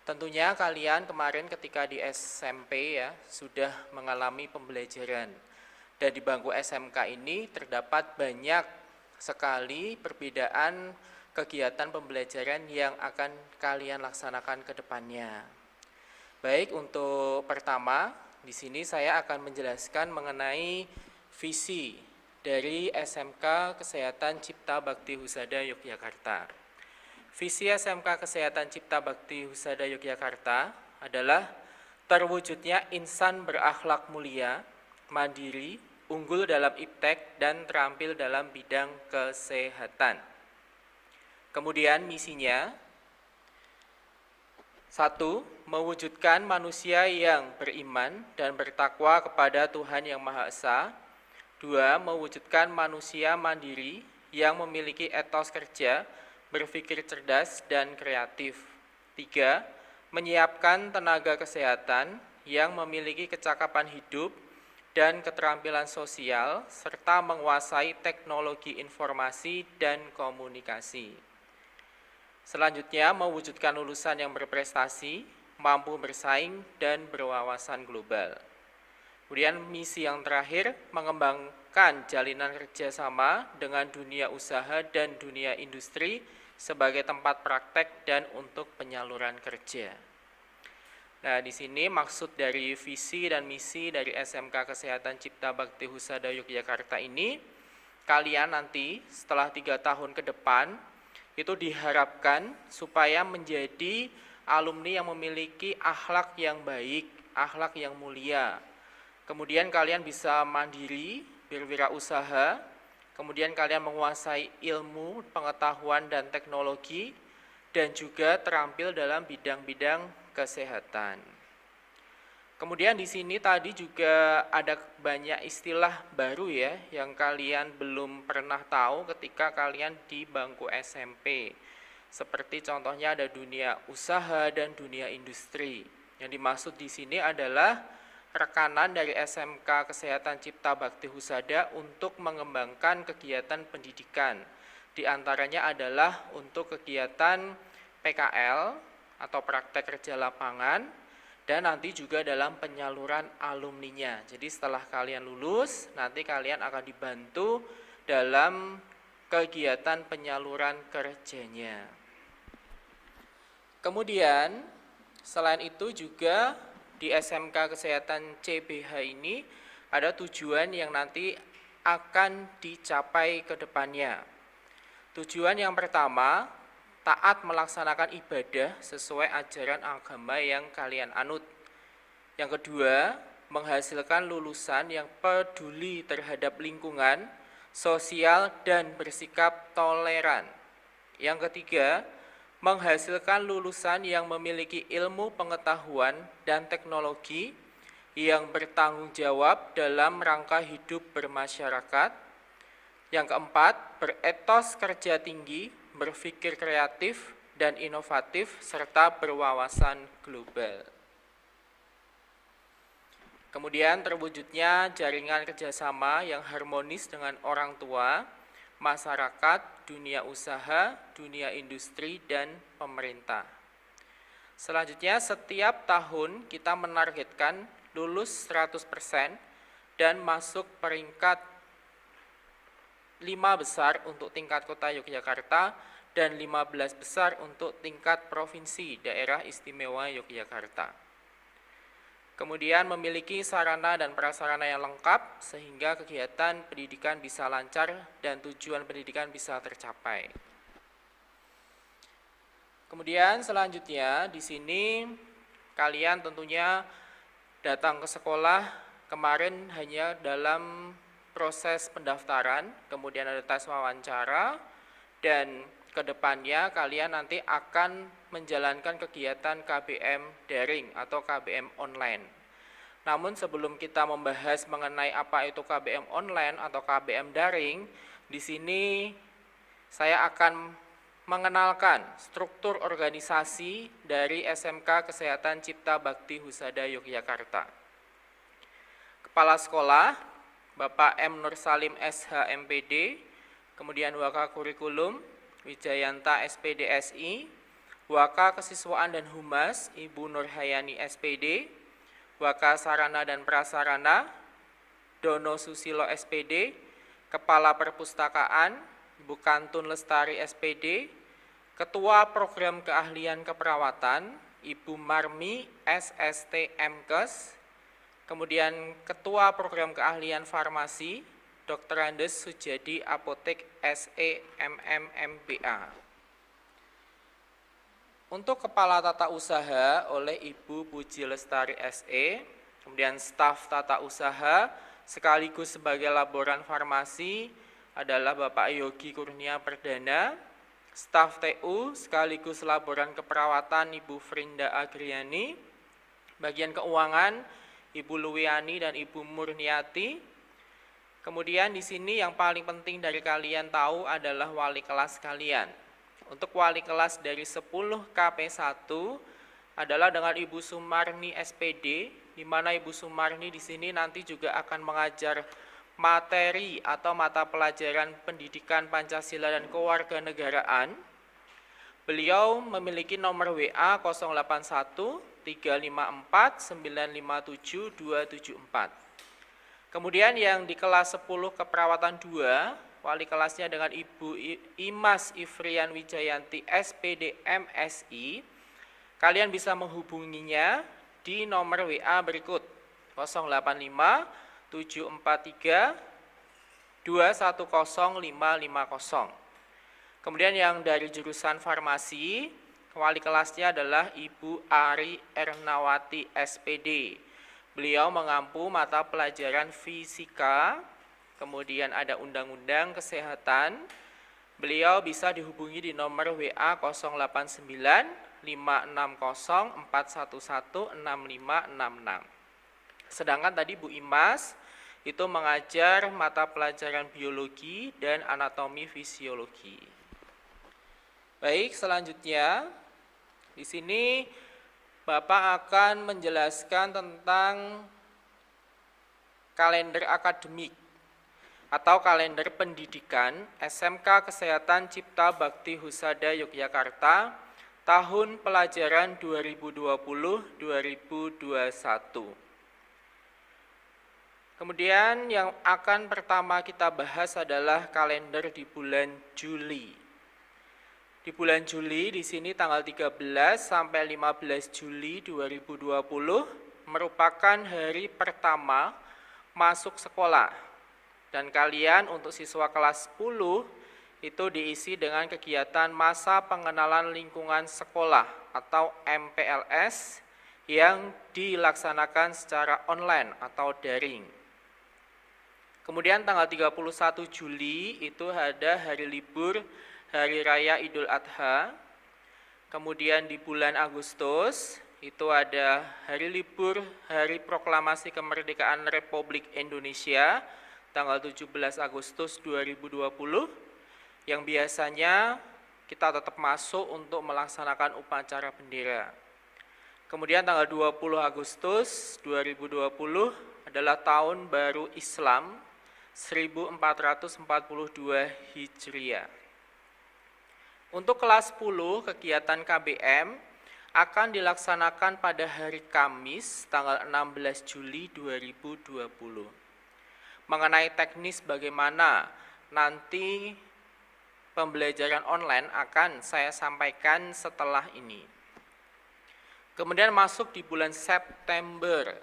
Tentunya kalian kemarin ketika di SMP ya sudah mengalami pembelajaran, dan di bangku SMK ini terdapat banyak sekali perbedaan kegiatan pembelajaran yang akan kalian laksanakan ke depannya. Baik, untuk pertama, di sini saya akan menjelaskan mengenai visi dari SMK Kesehatan Cipta Bakti Husada Yogyakarta. Visi SMK Kesehatan Cipta Bakti Husada Yogyakarta adalah terwujudnya insan berakhlak mulia, mandiri, unggul dalam iptek, dan terampil dalam bidang kesehatan. Kemudian misinya, 1. Mewujudkan manusia yang beriman dan bertakwa kepada Tuhan Yang Maha Esa. 2. Mewujudkan manusia mandiri yang memiliki etos kerja, berpikir cerdas dan kreatif. 3. Menyiapkan tenaga kesehatan yang memiliki kecakapan hidup dan keterampilan sosial, serta menguasai teknologi informasi dan komunikasi. Selanjutnya, mewujudkan lulusan yang berprestasi, mampu bersaing, dan berwawasan global. Kemudian misi yang terakhir, mengembangkan jalinan kerjasama dengan dunia usaha dan dunia industri sebagai tempat praktek dan untuk penyaluran kerja. Nah, di sini maksud dari visi dan misi dari SMK Kesehatan Cipta Bakti Husada Yogyakarta ini, kalian nanti setelah 3 tahun ke depan, itu diharapkan supaya menjadi alumni yang memiliki akhlak yang baik, akhlak yang mulia. Kemudian kalian bisa mandiri, berwirausaha, kemudian kalian menguasai ilmu, pengetahuan, dan teknologi, dan juga terampil dalam bidang-bidang kesehatan. Kemudian di sini tadi juga ada banyak istilah baru ya, yang kalian belum pernah tahu ketika kalian di bangku SMP. Seperti contohnya ada dunia usaha dan dunia industri. Yang dimaksud di sini adalah rekanan dari SMK Kesehatan Cipta Bakti Husada untuk mengembangkan kegiatan pendidikan. Di antaranya adalah untuk kegiatan PKL atau praktek kerja lapangan, dan nanti juga dalam penyaluran alumninya. Jadi setelah kalian lulus, nanti kalian akan dibantu dalam kegiatan penyaluran kerjanya. Kemudian, selain itu juga di SMK Kesehatan CBH ini ada tujuan yang nanti akan dicapai ke depannya. Tujuan yang pertama, taat melaksanakan ibadah sesuai ajaran agama yang kalian anut. Yang kedua, menghasilkan lulusan yang peduli terhadap lingkungan, sosial, dan bersikap toleran. Yang ketiga, menghasilkan lulusan yang memiliki ilmu pengetahuan dan teknologi yang bertanggung jawab dalam rangka hidup bermasyarakat. Yang keempat, beretos kerja tinggi, berpikir kreatif dan inovatif, serta berwawasan global. Kemudian terwujudnya jaringan kerjasama yang harmonis dengan orang tua, masyarakat, dunia usaha, dunia industri, dan pemerintah. Selanjutnya, setiap tahun kita menargetkan lulus 100% dan masuk peringkat 5 besar untuk tingkat kota Yogyakarta dan 15 besar untuk tingkat provinsi daerah istimewa Yogyakarta. Kemudian memiliki sarana dan prasarana yang lengkap sehingga kegiatan pendidikan bisa lancar dan tujuan pendidikan bisa tercapai. Kemudian selanjutnya di sini kalian tentunya datang ke sekolah kemarin hanya dalam proses pendaftaran, kemudian ada tes wawancara, dan kedepannya kalian nanti akan menjalankan kegiatan KBM daring atau KBM online. Namun sebelum kita membahas mengenai apa itu KBM online atau KBM daring, di sini saya akan mengenalkan struktur organisasi dari SMK Kesehatan Cipta Bakti Husada Yogyakarta. Kepala Sekolah Bapak M. Nur Salim SH MPD, kemudian Waka Kurikulum Wijayanta SPD SI, Waka Kesiswaan dan Humas Ibu Nur Hayani SPD, Waka Sarana dan Prasarana Dono Susilo SPD, Kepala Perpustakaan Ibu Kantun Lestari SPD, Ketua Program Keahlian Keperawatan Ibu Marmi SST MKes, kemudian Ketua Program Keahlian Farmasi, Dr. Andes Sujadi Apotek SE MM MBA. Untuk Kepala Tata Usaha oleh Ibu Puji Lestari SE, kemudian staf tata usaha sekaligus sebagai laboran farmasi adalah Bapak Yogi Kurnia Perdana, staf TU sekaligus laboran keperawatan Ibu Frinda Agriani, bagian keuangan Ibu Luwiani dan Ibu Murniati. Kemudian di sini yang paling penting dari kalian tahu adalah wali kelas kalian. Untuk wali kelas dari 10 KP1 adalah dengan Ibu Sumarni SPD, di mana Ibu Sumarni di sini nanti juga akan mengajar materi atau mata pelajaran pendidikan Pancasila dan kewarganegaraan. Beliau memiliki nomor WA 081 354 957 274. Kemudian yang di kelas 10 keperawatan 2, wali kelasnya dengan Ibu Imas Ifrian Wijayanti SPD MSI. Kalian bisa menghubunginya di nomor WA berikut 085 743 210550. Kemudian yang dari jurusan farmasi, wali kelasnya adalah Ibu Ari Ernawati SPD. Beliau mengampu mata pelajaran fisika, kemudian ada undang-undang kesehatan. Beliau bisa dihubungi di nomor WA 089 560 411 6566. Sedangkan tadi Bu Imas itu mengajar mata pelajaran biologi dan anatomi fisiologi. Baik, selanjutnya di sini Bapak akan menjelaskan tentang kalender akademik atau kalender pendidikan SMK Kesehatan Cipta Bakti Husada Yogyakarta tahun pelajaran 2020-2021. Kemudian yang akan pertama kita bahas adalah kalender di bulan Juli. Di bulan Juli di sini tanggal 13 sampai 15 Juli 2020 merupakan hari pertama masuk sekolah. Dan kalian untuk siswa kelas 10 itu diisi dengan kegiatan masa pengenalan lingkungan sekolah atau MPLS yang dilaksanakan secara online atau daring. Kemudian tanggal 31 Juli itu ada hari libur Hari Raya Idul Adha. Kemudian di bulan Agustus itu ada hari libur Hari Proklamasi Kemerdekaan Republik Indonesia tanggal 17 Agustus 2020 yang biasanya kita tetap masuk untuk melaksanakan upacara bendera. Kemudian tanggal 20 Agustus 2020 adalah tahun baru Islam 1442 Hijriah. Untuk kelas 10 kegiatan KBM akan dilaksanakan pada hari Kamis tanggal 16 Juli 2020. Mengenai teknis bagaimana nanti pembelajaran online akan saya sampaikan setelah ini. Kemudian masuk di bulan September.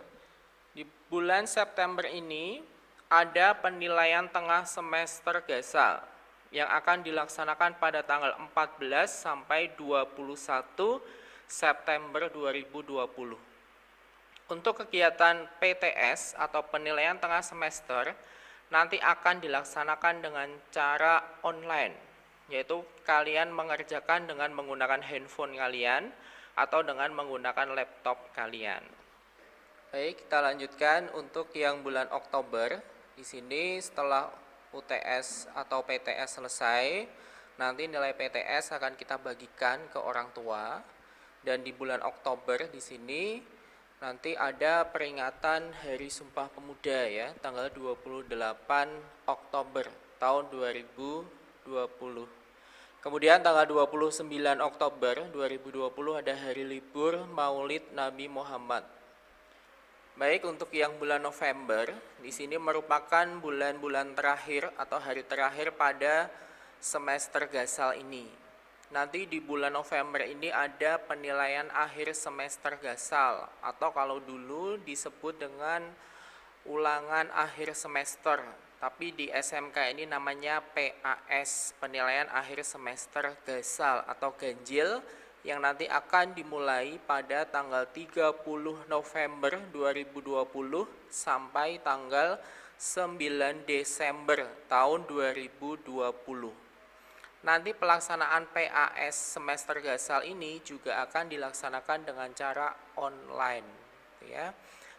Di bulan September ini ada penilaian tengah semester GASAL yang akan dilaksanakan pada tanggal 14 sampai 21 September 2020. Untuk kegiatan PTS atau penilaian tengah semester nanti akan dilaksanakan dengan cara online, yaitu kalian mengerjakan dengan menggunakan handphone kalian atau dengan menggunakan laptop kalian. Baik, kita lanjutkan untuk yang bulan Oktober. Di sini setelah UTS atau PTS selesai, nanti nilai PTS akan kita bagikan ke orang tua. Dan di bulan Oktober di sini nanti ada peringatan Hari Sumpah Pemuda ya, tanggal 28 Oktober tahun 2020. Kemudian tanggal 29 Oktober 2020 ada hari libur Maulid Nabi Muhammad. Baik, untuk yang bulan November, di sini merupakan bulan-bulan terakhir atau hari terakhir pada semester GASAL ini. Nanti di bulan November ini ada penilaian akhir semester GASAL atau kalau dulu disebut dengan ulangan akhir semester, tapi di SMK ini namanya PAS, penilaian akhir semester GASAL atau ganjil yang nanti akan dimulai pada tanggal 30 November 2020 sampai tanggal 9 Desember tahun 2020. Nanti pelaksanaan PAS semester gasal ini juga akan dilaksanakan dengan cara online, ya.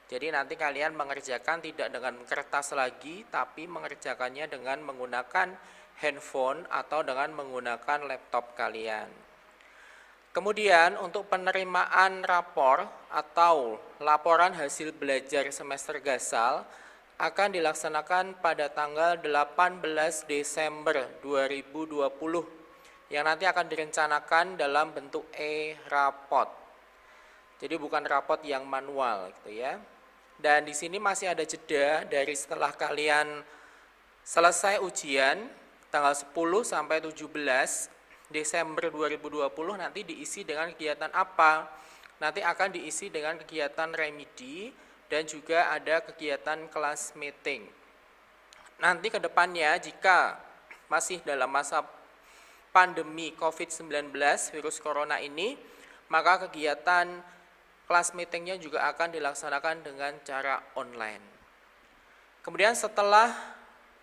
Jadi nanti kalian mengerjakan tidak dengan kertas lagi, tapi mengerjakannya dengan menggunakan handphone atau dengan menggunakan laptop kalian. Kemudian untuk penerimaan rapor atau laporan hasil belajar semester gasal akan dilaksanakan pada tanggal 18 Desember 2020 yang nanti akan direncanakan dalam bentuk e-raport. Jadi bukan raport yang manual gitu ya. Dan di sini masih ada jeda dari setelah kalian selesai ujian tanggal 10 sampai 17 Desember 2020 nanti diisi dengan kegiatan apa? Nanti akan diisi dengan kegiatan remedi dan juga ada kegiatan kelas meeting. Nanti ke depannya jika masih dalam masa pandemi COVID-19 virus corona ini, maka kegiatan kelas meetingnya juga akan dilaksanakan dengan cara online. Kemudian setelah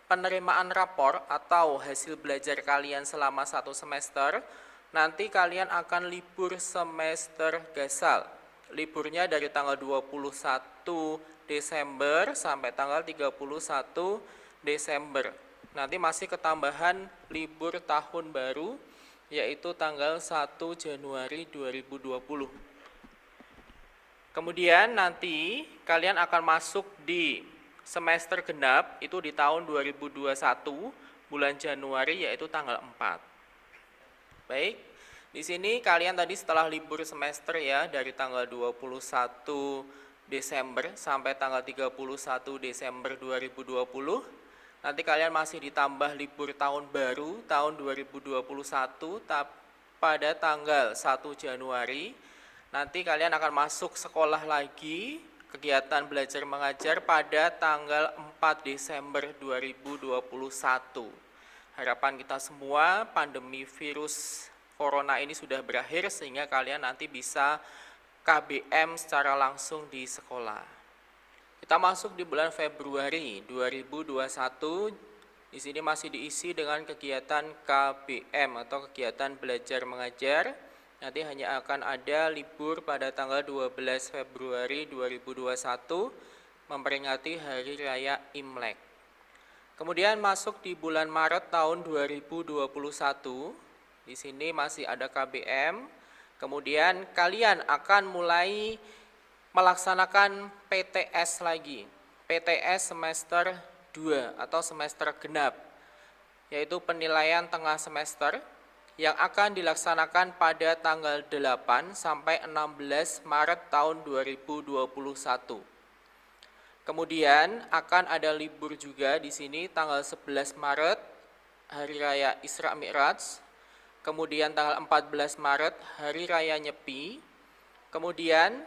penerimaan rapor atau hasil belajar kalian selama 1 semester, nanti kalian akan libur semester gasal. Liburnya dari tanggal 21 Desember sampai tanggal 31 Desember. Nanti masih ketambahan libur tahun baru, yaitu tanggal 1 Januari 2020. Kemudian nanti kalian akan masuk di semester genap itu di tahun 2021 bulan Januari yaitu tanggal 4. Baik, di sini kalian tadi setelah libur semester ya dari tanggal 21 Desember sampai tanggal 31 Desember 2020. Nanti kalian masih ditambah libur tahun baru tahun 2021 pada tanggal 1 Januari. Nanti kalian akan masuk sekolah lagi, kegiatan belajar mengajar pada tanggal 4 Desember 2021. Harapan kita semua pandemi virus corona ini sudah berakhir sehingga kalian nanti bisa KBM secara langsung di sekolah. Kita masuk di bulan Februari 2021. Di sini masih diisi dengan kegiatan KBM atau kegiatan belajar mengajar. Nanti hanya akan ada libur pada tanggal 12 Februari 2021 memperingati Hari Raya Imlek. Kemudian masuk di bulan Maret tahun 2021. Di sini masih ada KBM. Kemudian kalian akan mulai melaksanakan PTS lagi. PTS semester 2 atau semester genap, yaitu penilaian tengah semester yang akan dilaksanakan pada tanggal 8 sampai 16 Maret tahun 2021. Kemudian akan ada libur juga di sini tanggal 11 Maret Hari Raya Isra Mi'raj. Kemudian tanggal 14 Maret Hari Raya Nyepi. Kemudian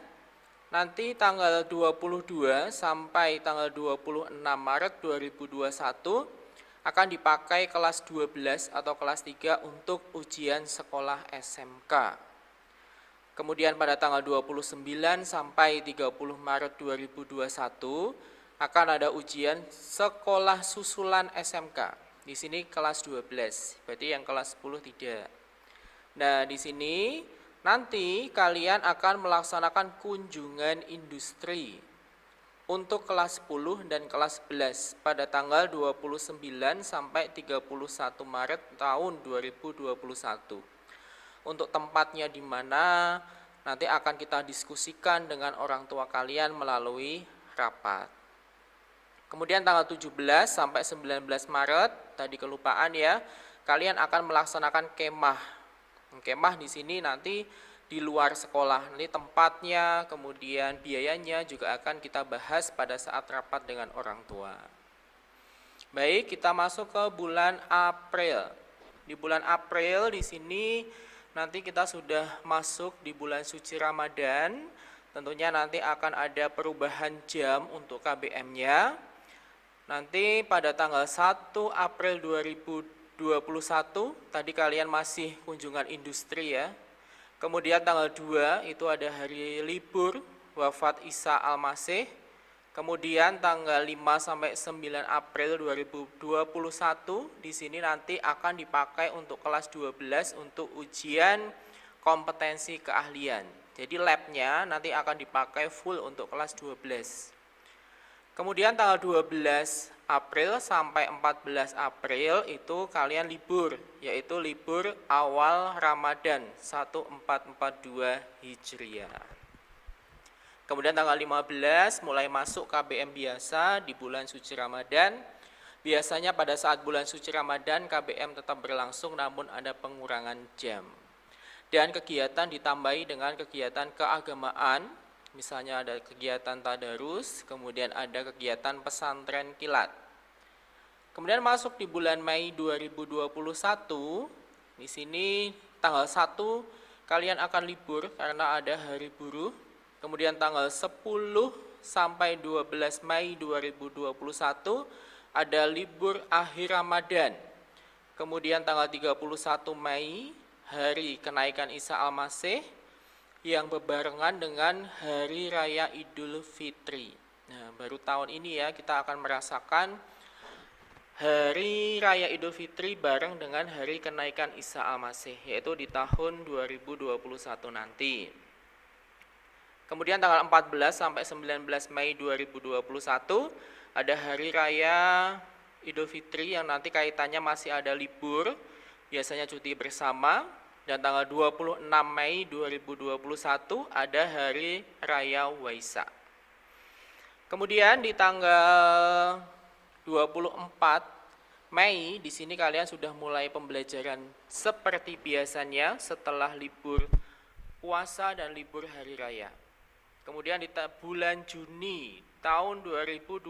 nanti tanggal 22 sampai tanggal 26 Maret 2021 akan dipakai kelas 12 atau kelas 3 untuk ujian sekolah SMK. Kemudian pada tanggal 29 sampai 30 Maret 2021 akan ada ujian sekolah susulan SMK. Di sini kelas 12, berarti yang kelas 10 tidak. Nah, di sini nanti kalian akan melaksanakan kunjungan industri untuk kelas 10 dan kelas 11 pada tanggal 29 sampai 31 Maret tahun 2021. Untuk tempatnya di mana nanti akan kita diskusikan dengan orang tua kalian melalui rapat. Kemudian tanggal 17 sampai 19 Maret, tadi kelupaan ya, kalian akan melaksanakan kemah. Kemah di sini nanti di luar sekolah, nanti tempatnya, kemudian biayanya juga akan kita bahas pada saat rapat dengan orang tua. Baik, kita masuk ke bulan April. Di bulan April di sini nanti kita sudah masuk di bulan suci Ramadan. Tentunya nanti akan ada perubahan jam untuk KBM-nya. Nanti pada tanggal 1 April 2021, tadi kalian masih kunjungan industri ya. Kemudian tanggal 2 itu ada hari libur wafat Isa Al-Masih. Kemudian tanggal 5 sampai 9 April 2021 di sini nanti akan dipakai untuk kelas 12 untuk ujian kompetensi keahlian. Jadi labnya nanti akan dipakai full untuk kelas 12. Kemudian tanggal 12 April sampai 14 April itu kalian libur, yaitu libur awal Ramadan 1442 Hijriah. Kemudian tanggal 15 mulai masuk KBM biasa di bulan suci Ramadan. Biasanya pada saat bulan suci Ramadan KBM tetap berlangsung namun ada pengurangan jam. Dan kegiatan ditambahi dengan kegiatan keagamaan, misalnya ada kegiatan tadarus, kemudian ada kegiatan pesantren kilat. Kemudian masuk di bulan Mei 2021, di sini tanggal 1 kalian akan libur karena ada hari buruh. Kemudian tanggal 10 sampai 12 Mei 2021 ada libur akhir Ramadan. Kemudian tanggal 31 Mei hari kenaikan Isa Al-Masih yang berbarengan dengan Hari Raya Idul Fitri. Nah, baru tahun ini ya kita akan merasakan Hari Raya Idul Fitri bareng dengan Hari Kenaikan Isa Al-Masih, yaitu di tahun 2021 nanti. Kemudian tanggal 14 sampai 19 Mei 2021 ada Hari Raya Idul Fitri yang nanti kaitannya masih ada libur, biasanya cuti bersama. Dan tanggal 26 Mei 2021 ada Hari Raya Waisak. Kemudian di tanggal 24 Mei di sini kalian sudah mulai pembelajaran seperti biasanya setelah libur puasa dan libur hari raya. Kemudian di bulan Juni tahun 2021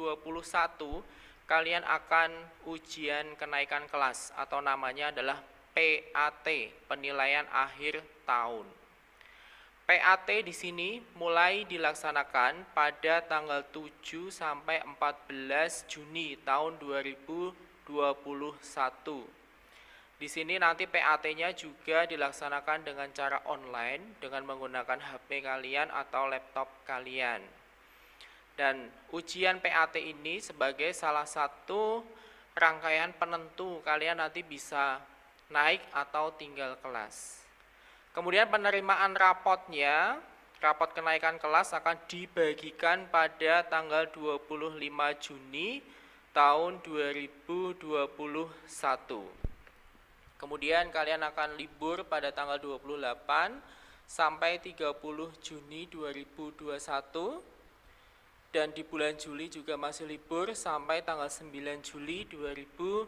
kalian akan ujian kenaikan kelas atau namanya adalah PAT, penilaian akhir tahun. PAT di sini mulai dilaksanakan pada tanggal 7 sampai 14 Juni tahun 2021. Di sini nanti PAT-nya juga dilaksanakan dengan cara online dengan menggunakan HP kalian atau laptop kalian. Dan ujian PAT ini sebagai salah satu rangkaian penentu kalian nanti bisa naik atau tinggal kelas. Kemudian penerimaan rapotnya, rapot kenaikan kelas akan dibagikan pada tanggal 25 Juni tahun 2021. Kemudian kalian akan libur pada tanggal 28 sampai 30 Juni 2021. Dan di bulan Juli juga masih libur sampai tanggal 9 Juli 2021.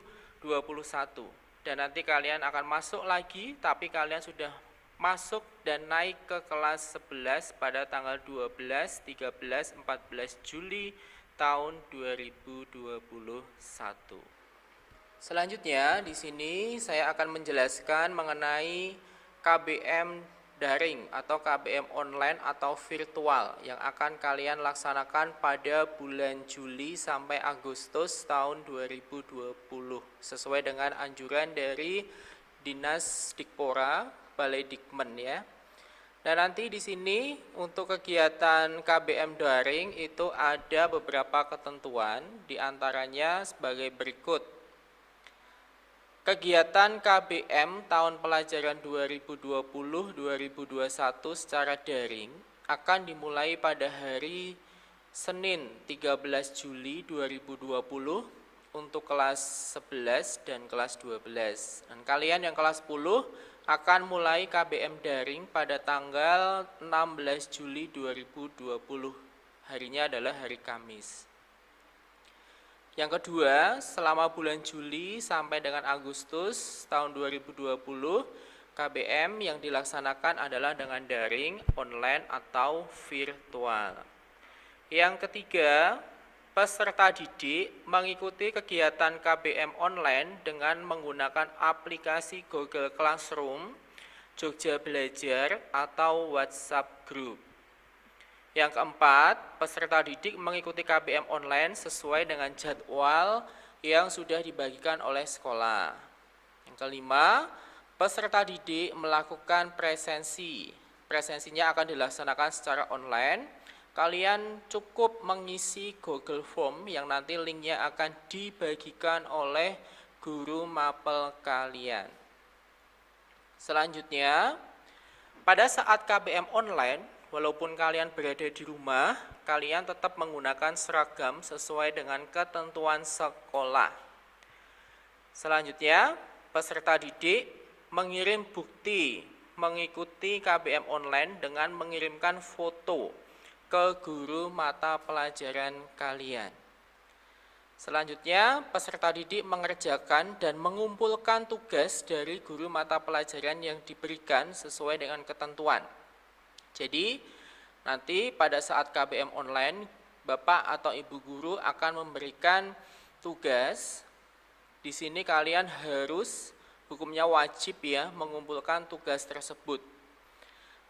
Dan nanti kalian akan masuk lagi, tapi kalian sudah masuk dan naik ke kelas 11 pada tanggal 12, 13, 14 Juli tahun 2021. Selanjutnya di sini saya akan menjelaskan mengenai KBM daring atau KBM online atau virtual yang akan kalian laksanakan pada bulan Juli sampai Agustus tahun 2020 sesuai dengan anjuran dari Dinas Dikpora Balai Dikmen ya. Dan nanti di sini untuk kegiatan KBM daring itu ada beberapa ketentuan, diantaranya sebagai berikut. Kegiatan KBM tahun pelajaran 2020-2021 secara daring akan dimulai pada hari Senin 13 Juli 2020 untuk kelas 11 dan kelas 12. Dan kalian yang kelas 10 akan mulai KBM daring pada tanggal 16 Juli 2020. Harinya adalah hari Kamis. Yang kedua, selama bulan Juli sampai dengan Agustus tahun 2020, KBM yang dilaksanakan adalah dengan daring, online, atau virtual. Yang ketiga, peserta didik mengikuti kegiatan KBM online dengan menggunakan aplikasi Google Classroom, Jogja Belajar, atau WhatsApp Group. Yang keempat, peserta didik mengikuti KBM online sesuai dengan jadwal yang sudah dibagikan oleh sekolah. Yang kelima, peserta didik melakukan presensi. Presensinya akan dilaksanakan secara online. Kalian cukup mengisi Google Form yang nanti linknya akan dibagikan oleh guru mapel kalian. Selanjutnya, pada saat KBM online, walaupun kalian berada di rumah, kalian tetap menggunakan seragam sesuai dengan ketentuan sekolah. Selanjutnya, peserta didik mengirim bukti mengikuti KBM online dengan mengirimkan foto ke guru mata pelajaran kalian. Selanjutnya, peserta didik mengerjakan dan mengumpulkan tugas dari guru mata pelajaran yang diberikan sesuai dengan ketentuan. Jadi, nanti pada saat KBM online, Bapak atau Ibu guru akan memberikan tugas. Di sini kalian harus, hukumnya wajib ya, mengumpulkan tugas tersebut.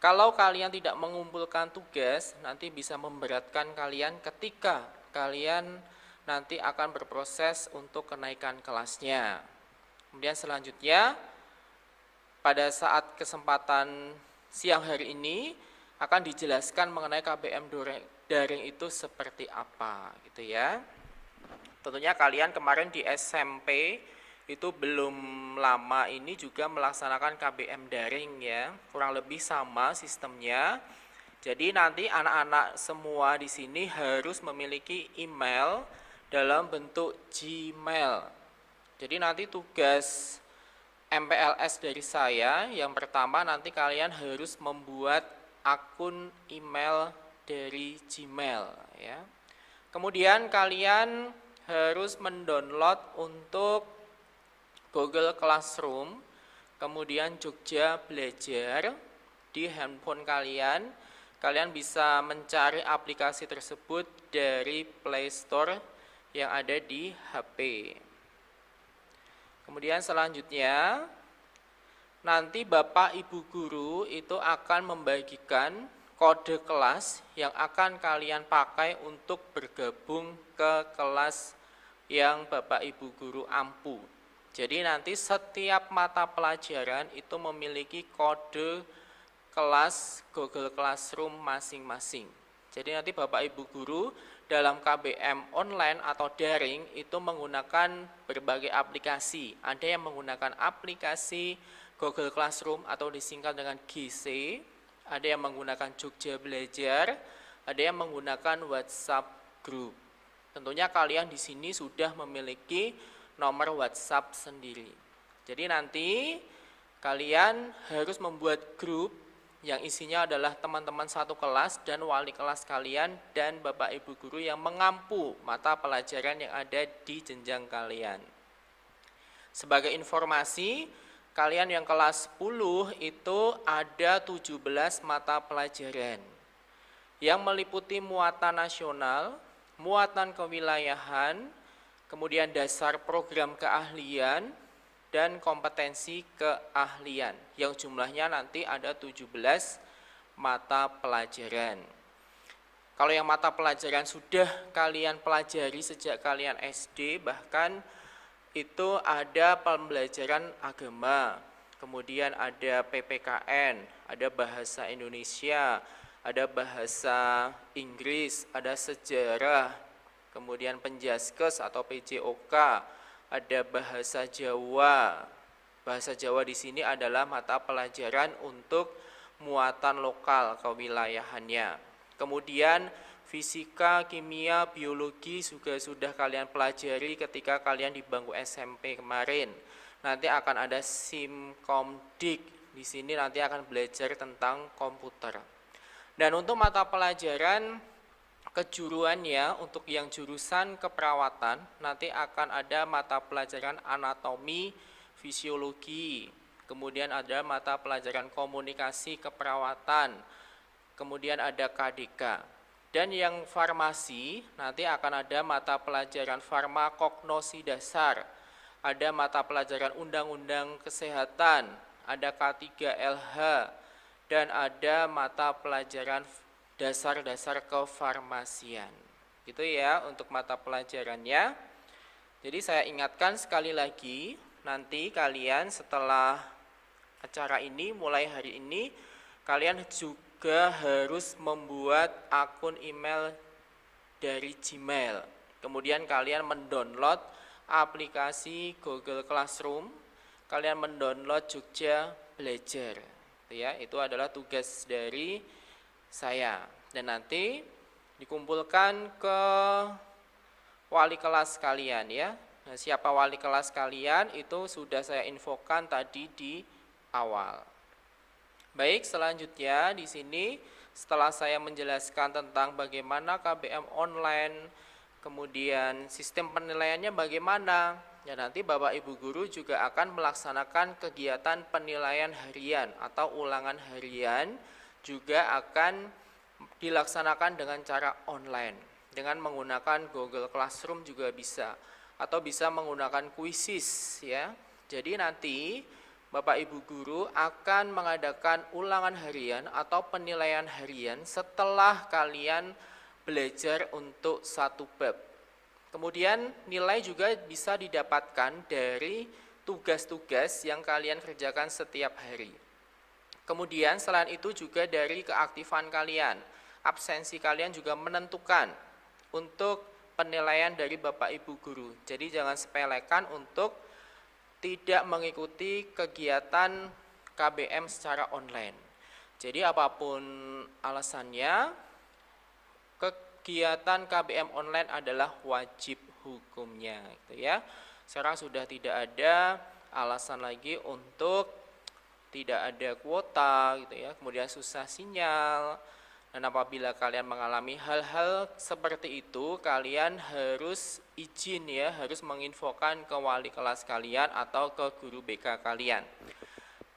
Kalau kalian tidak mengumpulkan tugas, nanti bisa memberatkan kalian ketika kalian nanti akan berproses untuk kenaikan kelasnya. Kemudian selanjutnya, pada saat kesempatan siang hari ini akan dijelaskan mengenai KBM daring itu seperti apa, gitu ya. Tentunya kalian kemarin di SMP itu belum lama ini juga melaksanakan KBM daring ya, kurang lebih sama sistemnya. Jadi nanti anak-anak semua di sini harus memiliki email dalam bentuk Gmail. Jadi nanti tugas MPLS dari saya yang pertama, nanti kalian harus membuat akun email dari Gmail ya. Kemudian kalian harus mendownload untuk Google Classroom, kemudian Jogja Belajar di handphone kalian. Kalian bisa mencari aplikasi tersebut dari Play Store yang ada di HP. Kemudian selanjutnya, nanti Bapak Ibu guru itu akan membagikan kode kelas yang akan kalian pakai untuk bergabung ke kelas yang Bapak Ibu guru ampu. Jadi nanti setiap mata pelajaran itu memiliki kode kelas Google Classroom masing-masing. Jadi nanti Bapak Ibu guru dalam KBM online atau daring itu menggunakan berbagai aplikasi. Ada yang menggunakan aplikasi Google Classroom atau disingkat dengan GC, ada yang menggunakan Jogja Belajar, ada yang menggunakan WhatsApp Group. Tentunya kalian di sini sudah memiliki nomor WhatsApp sendiri. Jadi nanti kalian harus membuat grup yang isinya adalah teman-teman satu kelas dan wali kelas kalian dan Bapak Ibu guru yang mengampu mata pelajaran yang ada di jenjang kalian. Sebagai informasi, kalian yang kelas 10 itu ada 17 mata pelajaran yang meliputi muatan nasional, muatan kewilayahan, kemudian dasar program keahlian, dan kompetensi keahlian yang jumlahnya nanti ada 17 mata pelajaran. Kalau yang mata pelajaran sudah kalian pelajari sejak kalian SD, bahkan itu ada pembelajaran agama, kemudian ada PPKN, ada bahasa Indonesia, ada bahasa Inggris, ada sejarah, kemudian penjaskes atau PJOK, ada bahasa Jawa. Bahasa Jawa di sini adalah mata pelajaran untuk muatan lokal kewilayahannya. Kemudian fisika, kimia, biologi juga sudah kalian pelajari ketika kalian di bangku SMP kemarin. Nanti akan ada Simkomdik. Di sini nanti akan belajar tentang komputer. Dan untuk mata pelajaran kejuruannya, untuk yang jurusan keperawatan nanti akan ada mata pelajaran anatomi, fisiologi, kemudian ada mata pelajaran komunikasi keperawatan, kemudian ada KDK. Dan yang farmasi nanti akan ada mata pelajaran farmakognosi dasar, ada mata pelajaran undang-undang kesehatan, ada K3LH, dan ada mata pelajaran dasar-dasar kefarmasian. Gitu ya untuk mata pelajarannya. Jadi saya ingatkan sekali lagi, nanti kalian setelah acara ini, mulai hari ini kalian juga harus membuat akun email dari Gmail. Kemudian kalian mendownload aplikasi Google Classroom, kalian mendownload Jogja Belajar. Ya, itu adalah tugas dari saya. Dan nanti dikumpulkan ke wali kelas kalian ya. Nah, siapa wali kelas kalian itu sudah saya infokan tadi di awal. Baik, selanjutnya di sini setelah saya menjelaskan tentang bagaimana KBM online, kemudian sistem penilaiannya bagaimana, ya nanti Bapak Ibu Guru juga akan melaksanakan kegiatan penilaian harian atau ulangan harian juga akan dilaksanakan dengan cara online. Dengan menggunakan Google Classroom juga bisa, atau bisa menggunakan Quizzes ya. Jadi nanti Bapak Ibu Guru akan mengadakan ulangan harian atau penilaian harian setelah kalian belajar untuk satu bab. Kemudian nilai juga bisa didapatkan dari tugas-tugas yang kalian kerjakan setiap hari. Kemudian selain itu juga dari keaktifan kalian. Absensi kalian juga menentukan untuk penilaian dari Bapak Ibu Guru. Jadi jangan sepelekan untuk tidak mengikuti kegiatan KBM secara online. Jadi apapun alasannya, kegiatan KBM online adalah wajib hukumnya, gitu ya. Sekarang sudah tidak ada alasan lagi untuk tidak ada kuota, gitu ya. Kemudian susah sinyal. Dan apabila kalian mengalami hal-hal seperti itu, kalian harus izin ya, harus menginfokan ke wali kelas kalian atau ke guru BK kalian.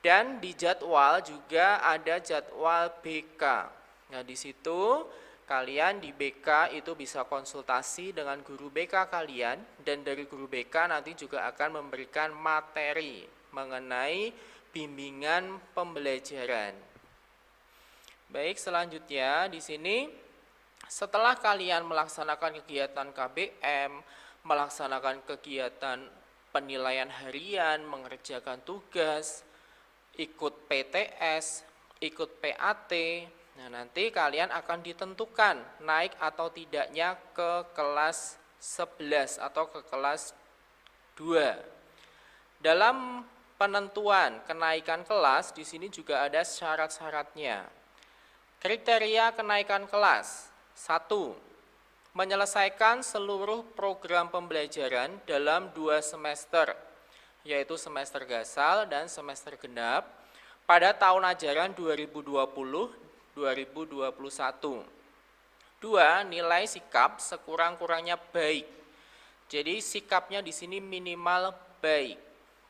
Dan di jadwal juga ada jadwal BK. Nah, di situ kalian di BK itu bisa konsultasi dengan guru BK kalian, dan dari guru BK nanti juga akan memberikan materi mengenai bimbingan pembelajaran. Baik, selanjutnya di sini setelah kalian melaksanakan kegiatan KBM, melaksanakan kegiatan penilaian harian, mengerjakan tugas, ikut PTS, ikut PAT, nah nanti kalian akan ditentukan naik atau tidaknya ke kelas 11 atau ke kelas 2. Dalam penentuan kenaikan kelas di sini juga ada syarat-syaratnya. Kriteria kenaikan kelas. 1. Menyelesaikan seluruh program pembelajaran dalam 2 semester, yaitu semester gasal dan semester genap, pada tahun ajaran 2020-2021. 2. Nilai sikap sekurang-kurangnya baik. Jadi sikapnya di sini minimal baik.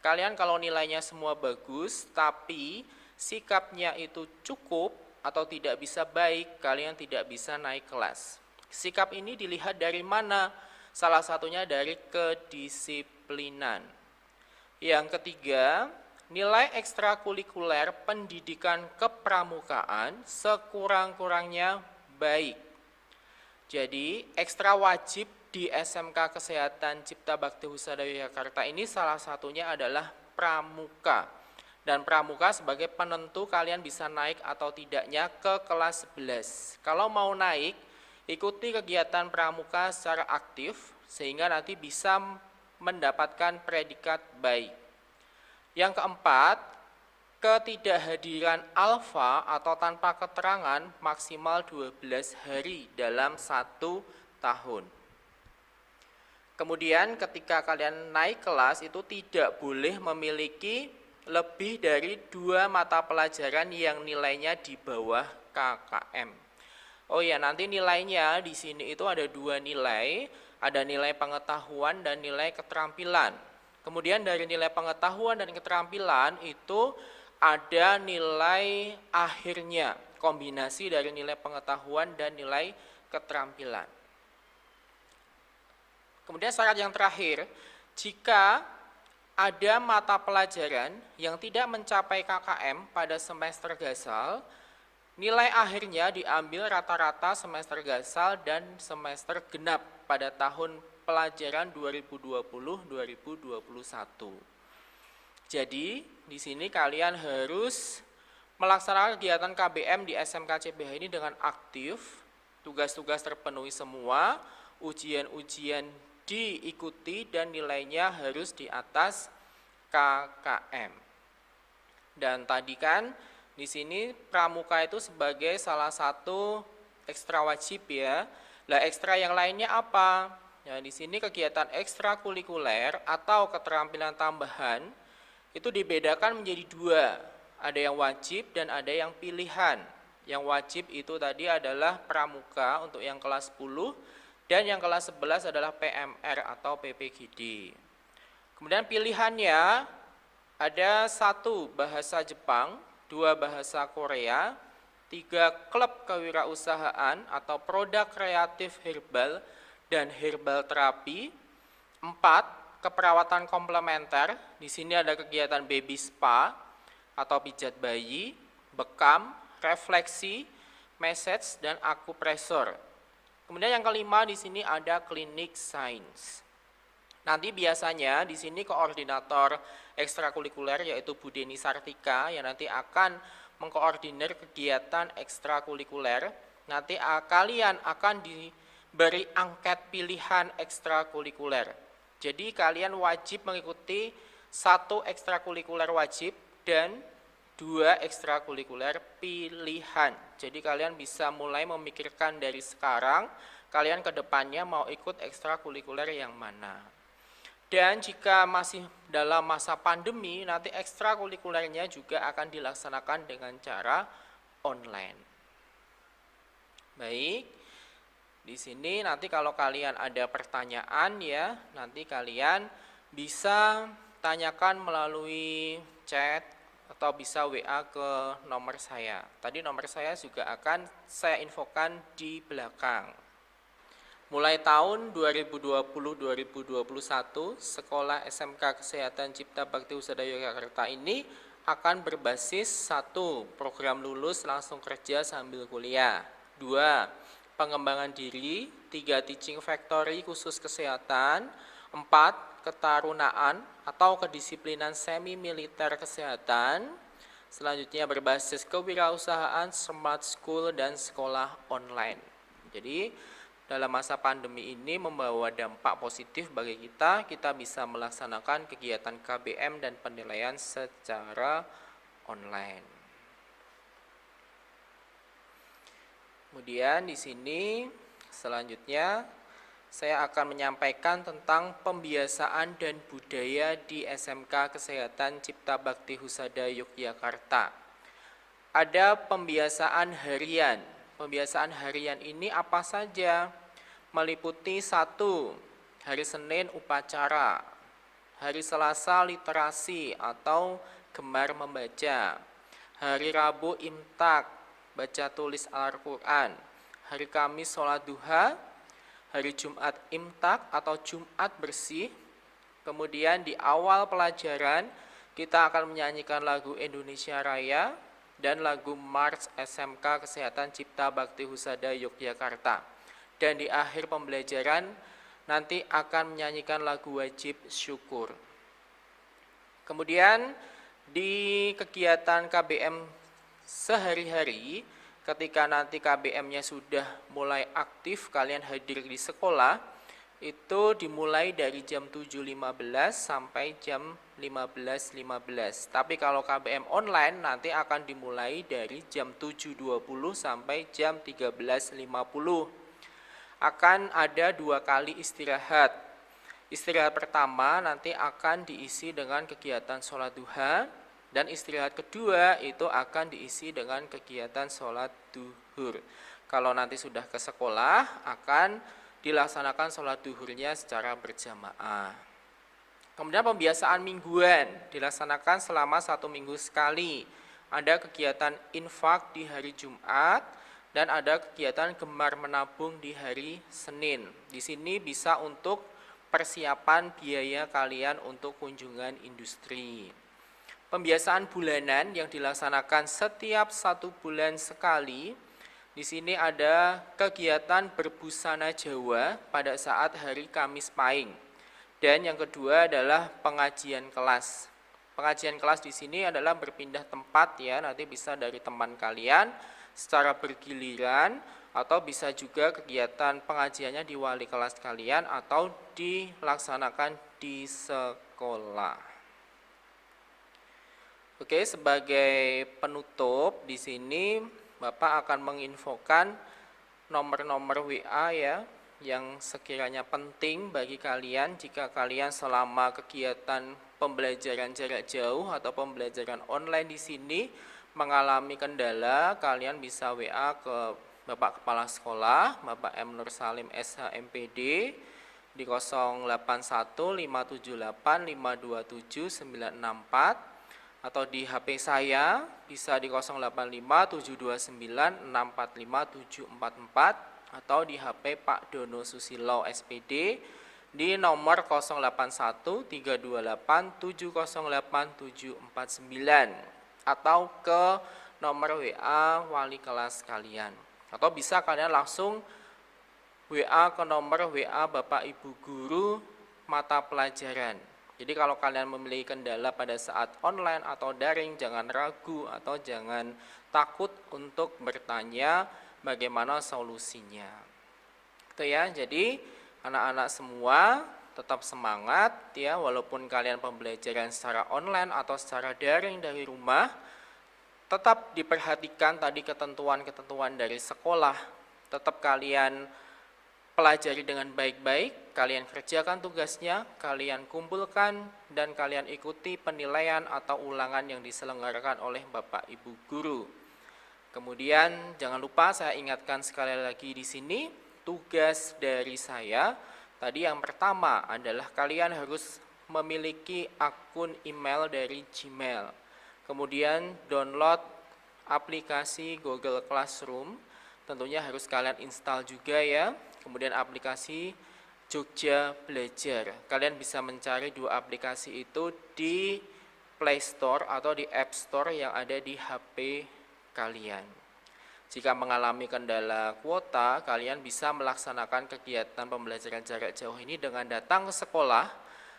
Kalian kalau nilainya semua bagus, tapi sikapnya itu cukup atau tidak bisa baik, kalian tidak bisa naik kelas. Sikap ini dilihat dari mana? Salah satunya dari kedisiplinan. Yang ketiga, nilai ekstrakurikuler pendidikan kepramukaan sekurang-kurangnya baik. Jadi, ekstra wajib di SMK Kesehatan Cipta Bakti Husada Yogyakarta ini salah satunya adalah pramuka. Dan pramuka sebagai penentu kalian bisa naik atau tidaknya ke kelas 11. Kalau mau naik, ikuti kegiatan pramuka secara aktif sehingga nanti bisa mendapatkan predikat baik. Yang keempat, ketidakhadiran alfa atau tanpa keterangan maksimal 12 hari dalam 1 tahun. Kemudian ketika kalian naik kelas itu tidak boleh memiliki lebih dari 2 mata pelajaran yang nilainya di bawah KKM. Oh ya, nanti nilainya di sini itu ada 2 nilai, ada nilai pengetahuan dan nilai keterampilan. Kemudian dari nilai pengetahuan dan keterampilan itu ada nilai akhirnya, kombinasi dari nilai pengetahuan dan nilai keterampilan. Kemudian syarat yang terakhir, jika ada mata pelajaran yang tidak mencapai KKM pada semester gasal, nilai akhirnya diambil rata-rata semester gasal dan semester genap pada tahun pelajaran 2020-2021. Jadi di sini kalian harus melaksanakan kegiatan KBM di SMK CBH ini dengan aktif, tugas-tugas terpenuhi semua, ujian-ujian diikuti dan nilainya harus di atas KKM. Dan tadi kan di sini pramuka itu sebagai salah satu ekstra wajib ya. Lah ekstra yang lainnya apa? Ya, di sini kegiatan ekstrakurikuler atau keterampilan tambahan itu dibedakan menjadi dua. Ada yang wajib dan ada yang pilihan. Yang wajib itu tadi adalah pramuka untuk yang kelas 10 dan yang kelas 11 adalah PMR atau PPGD. Kemudian pilihannya ada 1 bahasa Jepang, 2 bahasa Korea, 3 klub kewirausahaan atau produk kreatif herbal dan herbal terapi, 4 keperawatan komplementer. Di sini ada kegiatan baby spa atau pijat bayi, bekam, refleksi, massage dan akupresur. Kemudian yang kelima di sini ada klinik sains. Nanti biasanya di sini koordinator ekstrakurikuler yaitu Bu Deni Sartika yang nanti akan mengkoordinir kegiatan ekstrakurikuler. Nanti kalian akan diberi angket pilihan ekstrakurikuler. Jadi kalian wajib mengikuti 1 ekstrakurikuler wajib dan 2 ekstrakurikuler pilihan. Jadi kalian bisa mulai memikirkan dari sekarang, kalian ke depannya mau ikut ekstrakurikuler yang mana. Dan jika masih dalam masa pandemi, nanti ekstrakurikulernya juga akan dilaksanakan dengan cara online. Baik, di sini nanti kalau kalian ada pertanyaan ya, nanti kalian bisa tanyakan melalui chat atau bisa WA ke nomor saya. Tadi nomor saya juga akan saya infokan di belakang. Mulai tahun 2020-2021, Sekolah SMK Kesehatan Cipta Bakti Husada Yogyakarta ini akan berbasis 1. Program lulus langsung kerja sambil kuliah, 2. Pengembangan diri, 3. Teaching factory khusus kesehatan, 4. Ketarunaan atau kedisiplinan semi militer kesehatan, selanjutnya berbasis kewirausahaan, smart school dan sekolah online. Jadi dalam masa pandemi ini membawa dampak positif bagi kita bisa melaksanakan kegiatan KBM dan penilaian secara online. Kemudian di sini selanjutnya saya akan menyampaikan tentang pembiasaan dan budaya di SMK Kesehatan Cipta Bakti Husada Yogyakarta. Ada pembiasaan harian. Pembiasaan harian ini apa saja? Meliputi 1. Hari Senin upacara, hari Selasa literasi atau gemar membaca, hari Rabu imtak, baca tulis Al-Quran, hari Kamis sholat duha, hari Jumat imtak atau Jumat bersih. Kemudian di awal pelajaran kita akan menyanyikan lagu Indonesia Raya dan lagu March SMK Kesehatan Cipta Bakti Husada Yogyakarta. Dan di akhir pembelajaran nanti akan menyanyikan lagu wajib syukur. Kemudian di kegiatan KBM sehari-hari, ketika nanti KBM-nya sudah mulai aktif, kalian hadir di sekolah, itu dimulai dari jam 7.15 sampai jam 15.15. Tapi kalau KBM online nanti akan dimulai dari jam 7.20 sampai jam 13.50. Akan ada 2 kali istirahat. Istirahat pertama nanti akan diisi dengan kegiatan sholat duha, dan istirahat kedua itu akan diisi dengan kegiatan sholat duhur. Kalau nanti sudah ke sekolah, akan dilaksanakan sholat duhurnya secara berjamaah. Kemudian pembiasaan mingguan dilaksanakan selama 1 minggu sekali. Ada kegiatan infak di hari Jumat, dan ada kegiatan gemar menabung di hari Senin. Di sini bisa untuk persiapan biaya kalian untuk kunjungan industri. Pembiasaan bulanan yang dilaksanakan setiap 1 bulan sekali. Di sini ada kegiatan berbusana Jawa pada saat hari Kamis Pahing. Dan yang kedua adalah pengajian kelas. Pengajian kelas di sini adalah berpindah tempat ya, nanti bisa dari teman kalian secara bergiliran atau bisa juga kegiatan pengajiannya di wali kelas kalian atau dilaksanakan di sekolah. Oke, sebagai penutup di sini Bapak akan menginfokan nomor-nomor WA ya yang sekiranya penting bagi kalian jika kalian selama kegiatan pembelajaran jarak jauh atau pembelajaran online di sini mengalami kendala, kalian bisa WA ke Bapak Kepala Sekolah, Bapak M. Nur Salim SH MPD di 081528527964 atau di HP saya bisa di 085729645744 atau di HP Pak Dono Susilo SPD di nomor 081328708749 atau ke nomor WA wali kelas kalian, atau bisa kalian langsung WA ke nomor WA Bapak Ibu Guru mata pelajaran. Jadi kalau kalian memiliki kendala pada saat online atau daring, jangan ragu atau jangan takut untuk bertanya bagaimana solusinya. Itu ya, jadi anak-anak semua tetap semangat ya, walaupun kalian pembelajaran secara online atau secara daring dari rumah, tetap diperhatikan tadi ketentuan-ketentuan dari sekolah, tetap kalian pelajari dengan baik-baik, kalian kerjakan tugasnya, kalian kumpulkan, dan kalian ikuti penilaian atau ulangan yang diselenggarakan oleh Bapak Ibu Guru. Kemudian jangan lupa saya ingatkan sekali lagi di sini, tugas dari saya, tadi yang pertama adalah kalian harus memiliki akun email dari Gmail. Kemudian download aplikasi Google Classroom, tentunya harus kalian install juga ya. Kemudian aplikasi Jogja Belajar. Kalian bisa mencari dua aplikasi itu di Play Store atau di App Store yang ada di HP kalian. Jika mengalami kendala kuota, kalian bisa melaksanakan kegiatan pembelajaran jarak jauh ini dengan datang ke sekolah.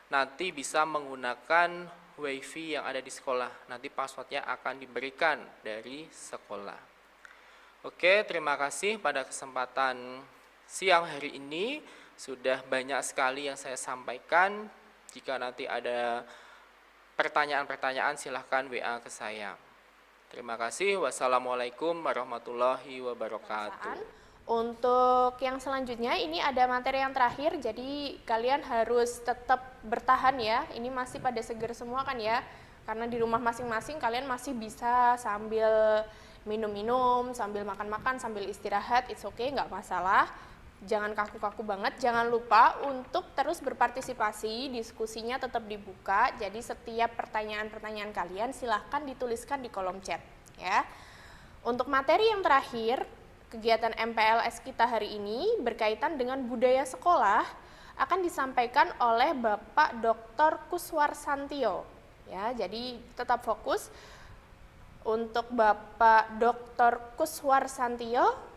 Nanti bisa menggunakan WiFi yang ada di sekolah. Nanti passwordnya akan diberikan dari sekolah. Oke, terima kasih pada kesempatan siang hari ini. Sudah banyak sekali yang saya sampaikan. Jika nanti ada pertanyaan-pertanyaan silahkan WA ke saya. Terima kasih. Wassalamualaikum warahmatullahi wabarakatuh. Untuk yang selanjutnya ini ada materi yang terakhir, jadi kalian harus tetap bertahan ya. Ini masih pada seger semua kan ya, karena di rumah masing-masing kalian masih bisa sambil minum-minum, sambil makan-makan, sambil istirahat, it's okay, nggak masalah. Jangan kaku-kaku banget, jangan lupa untuk terus berpartisipasi, diskusinya tetap dibuka, jadi setiap pertanyaan-pertanyaan kalian silahkan dituliskan di kolom chat ya. Untuk materi yang terakhir, kegiatan MPLS kita hari ini berkaitan dengan budaya sekolah akan disampaikan oleh Bapak Dr. Kuswarsantio ya, jadi tetap fokus. Untuk Bapak Dr. Kuswarsantio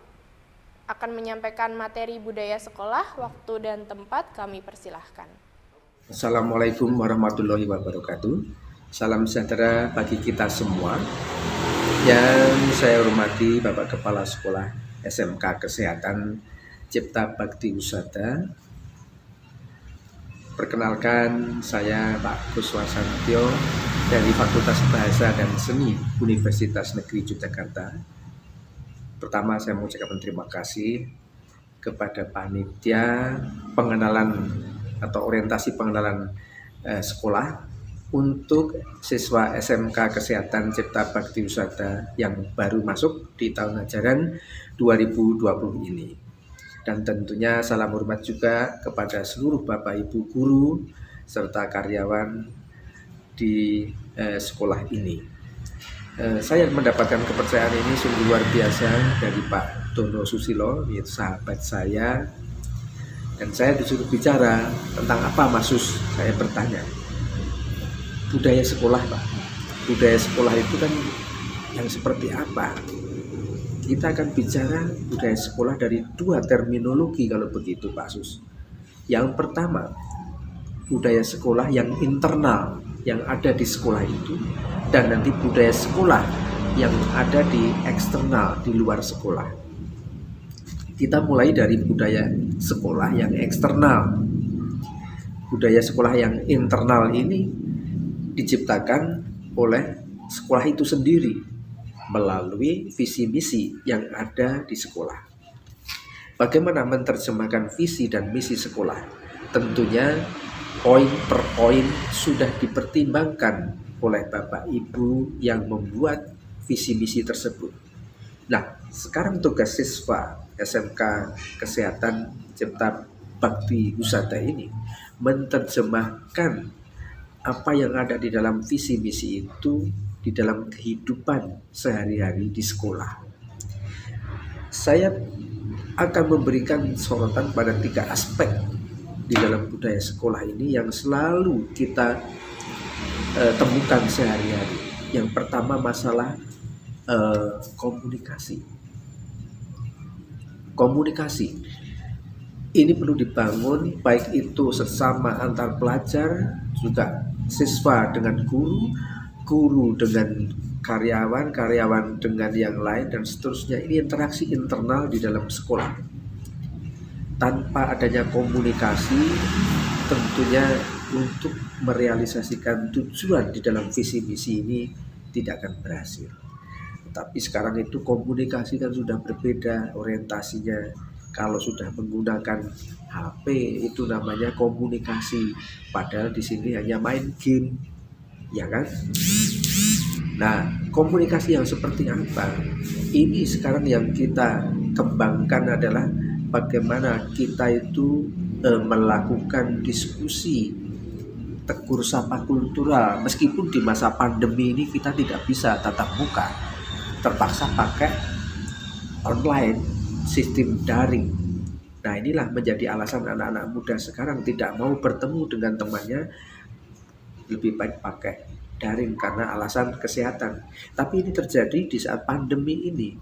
akan menyampaikan materi budaya sekolah, waktu dan tempat kami persilahkan. Assalamualaikum warahmatullahi wabarakatuh. Salam sejahtera bagi kita semua. Yang saya hormati Bapak Kepala Sekolah SMK Kesehatan Cipta Bakti Husada. Perkenalkan, saya Pak Kuswarsantio dari Fakultas Bahasa dan Seni Universitas Negeri Yogyakarta. Pertama, saya mengucapkan terima kasih kepada panitia pengenalan atau orientasi pengenalan sekolah untuk siswa SMK Kesehatan Cipta Bakti Husada yang baru masuk di tahun ajaran 2020 ini. Dan tentunya salam hormat juga kepada seluruh Bapak Ibu guru serta karyawan di sekolah ini. Saya mendapatkan kepercayaan ini sungguh luar biasa dari Pak Dono Susilo, yaitu sahabat saya. Dan saya disuruh bicara tentang apa, Mas Sus? Saya bertanya. Budaya sekolah, Pak. Budaya sekolah itu kan yang seperti apa? Kita akan bicara budaya sekolah dari dua terminologi kalau begitu, Pak Sus. Yang pertama, budaya sekolah yang internal. yang ada di sekolah itu, dan nanti budaya sekolah yang ada di eksternal, di luar sekolah. Kita mulai dari budaya sekolah yang eksternal. Budaya sekolah yang internal ini diciptakan oleh sekolah itu sendiri melalui visi misi yang ada di sekolah. Bagaimana menerjemahkan visi dan misi sekolah? Tentunya poin per poin sudah dipertimbangkan oleh Bapak Ibu yang membuat visi misi tersebut. Nah, sekarang tugas siswa SMK Kesehatan Cipta Bakti Husada ini menerjemahkan apa yang ada di dalam visi misi itu di dalam kehidupan sehari-hari di sekolah. Saya akan memberikan sorotan pada 3 aspek di dalam budaya sekolah ini yang selalu kita temukan sehari-hari. Yang pertama masalah komunikasi. Komunikasi ini perlu dibangun, baik itu sesama antar pelajar, juga siswa dengan guru, guru dengan karyawan, karyawan dengan yang lain, dan seterusnya. Ini interaksi internal di dalam sekolah. Tanpa adanya komunikasi, tentunya untuk merealisasikan tujuan di dalam visi misi ini tidak akan berhasil. Tetapi sekarang itu komunikasi kan sudah berbeda orientasinya. Kalau sudah menggunakan HP itu namanya komunikasi, padahal di sini hanya main game, ya kan? Nah, komunikasi yang seperti apa? Ini sekarang yang kita kembangkan adalah bagaimana kita itu melakukan diskusi tegur sapa kultural. Meskipun di masa pandemi ini kita tidak bisa tatap muka, terpaksa pakai online, sistem daring. Nah, inilah menjadi alasan anak-anak muda sekarang tidak mau bertemu dengan temannya, lebih baik pakai daring karena alasan kesehatan. Tapi ini terjadi di saat pandemi ini.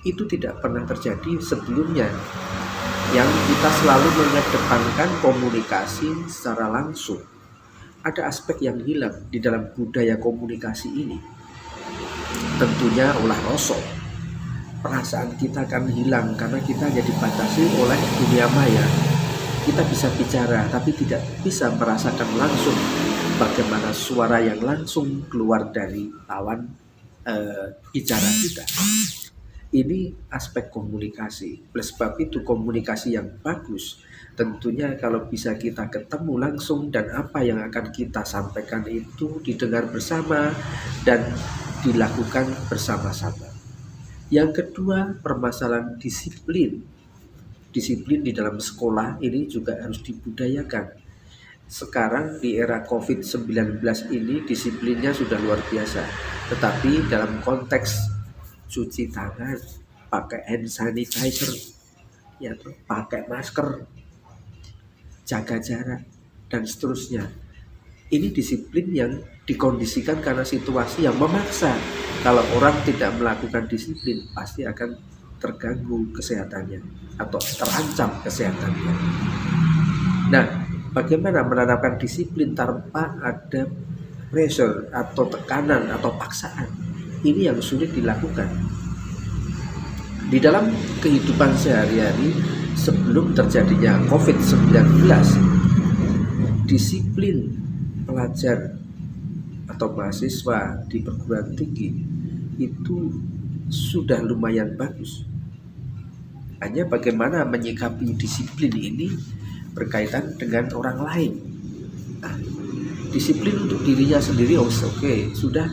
Itu tidak pernah terjadi sebelumnya. Yang kita selalu mengedepankan komunikasi secara langsung. Ada aspek yang hilang di dalam budaya komunikasi ini. Tentunya ulah rosok. Perasaan kita akan hilang karena kita hanya dibatasi oleh dunia maya. Kita bisa bicara tapi tidak bisa merasakan langsung bagaimana suara yang langsung keluar dari lawan bicara kita. Ini aspek komunikasi. Oleh sebab itu komunikasi yang bagus tentunya kalau bisa kita ketemu langsung dan apa yang akan kita sampaikan itu didengar bersama dan dilakukan bersama-sama. Yang kedua, permasalahan disiplin. Disiplin di dalam sekolah ini juga harus dibudayakan. Sekarang di era COVID-19 ini disiplinnya sudah luar biasa. Tetapi dalam konteks cuci tangan, pakai hand sanitizer, ya, pakai masker, jaga jarak, dan seterusnya. Ini disiplin yang dikondisikan karena situasi yang memaksa. Kalau orang tidak melakukan disiplin, pasti akan terganggu kesehatannya atau terancam kesehatannya. Nah, bagaimana menerapkan disiplin tanpa ada pressure atau tekanan atau paksaan? Ini yang sulit dilakukan. Di dalam kehidupan sehari-hari sebelum terjadinya COVID-19, disiplin pelajar atau mahasiswa di perguruan tinggi itu sudah lumayan bagus. Hanya bagaimana menyikapi disiplin ini berkaitan dengan orang lain. Nah, disiplin untuk dirinya sendiri oke, sudah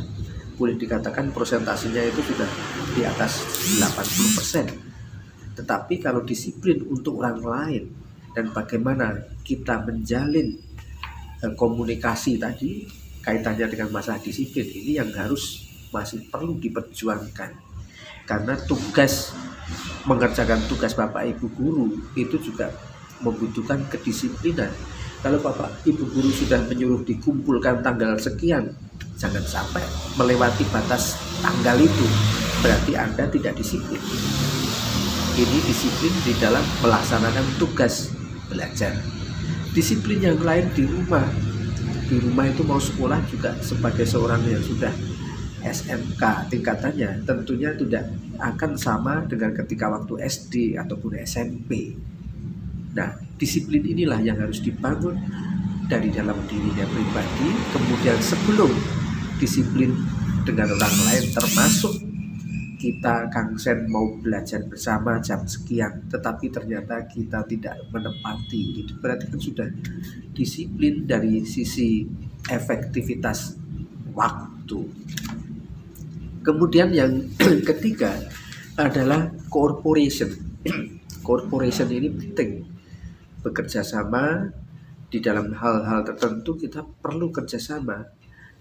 boleh dikatakan prosentasenya itu sudah di atas 80%. Tetapi kalau disiplin untuk orang lain dan bagaimana kita menjalin komunikasi tadi kaitannya dengan masalah disiplin ini yang harus masih perlu diperjuangkan. Karena tugas mengerjakan tugas Bapak Ibu guru itu juga membutuhkan kedisiplinan. Kalau Bapak Ibu guru sudah menyuruh dikumpulkan tanggal sekian, jangan sampai melewati batas tanggal itu, berarti Anda tidak disiplin. Ini disiplin di dalam melaksanakan tugas belajar. Disiplin yang lain di rumah, di rumah itu mau sekolah juga sebagai seorang yang sudah SMK tingkatannya tentunya tidak akan sama dengan ketika waktu SD ataupun SMP. Nah, disiplin inilah yang harus dibangun dari dalam dirinya pribadi, kemudian sebelum disiplin dengan orang lain, termasuk kita Kang Sen mau belajar bersama jam sekian, tetapi ternyata kita tidak menepati, itu berarti kan sudah disiplin dari sisi efektivitas waktu. Kemudian yang ketiga adalah cooperation. Cooperation ini penting. Bekerja sama di dalam hal-hal tertentu kita perlu kerjasama,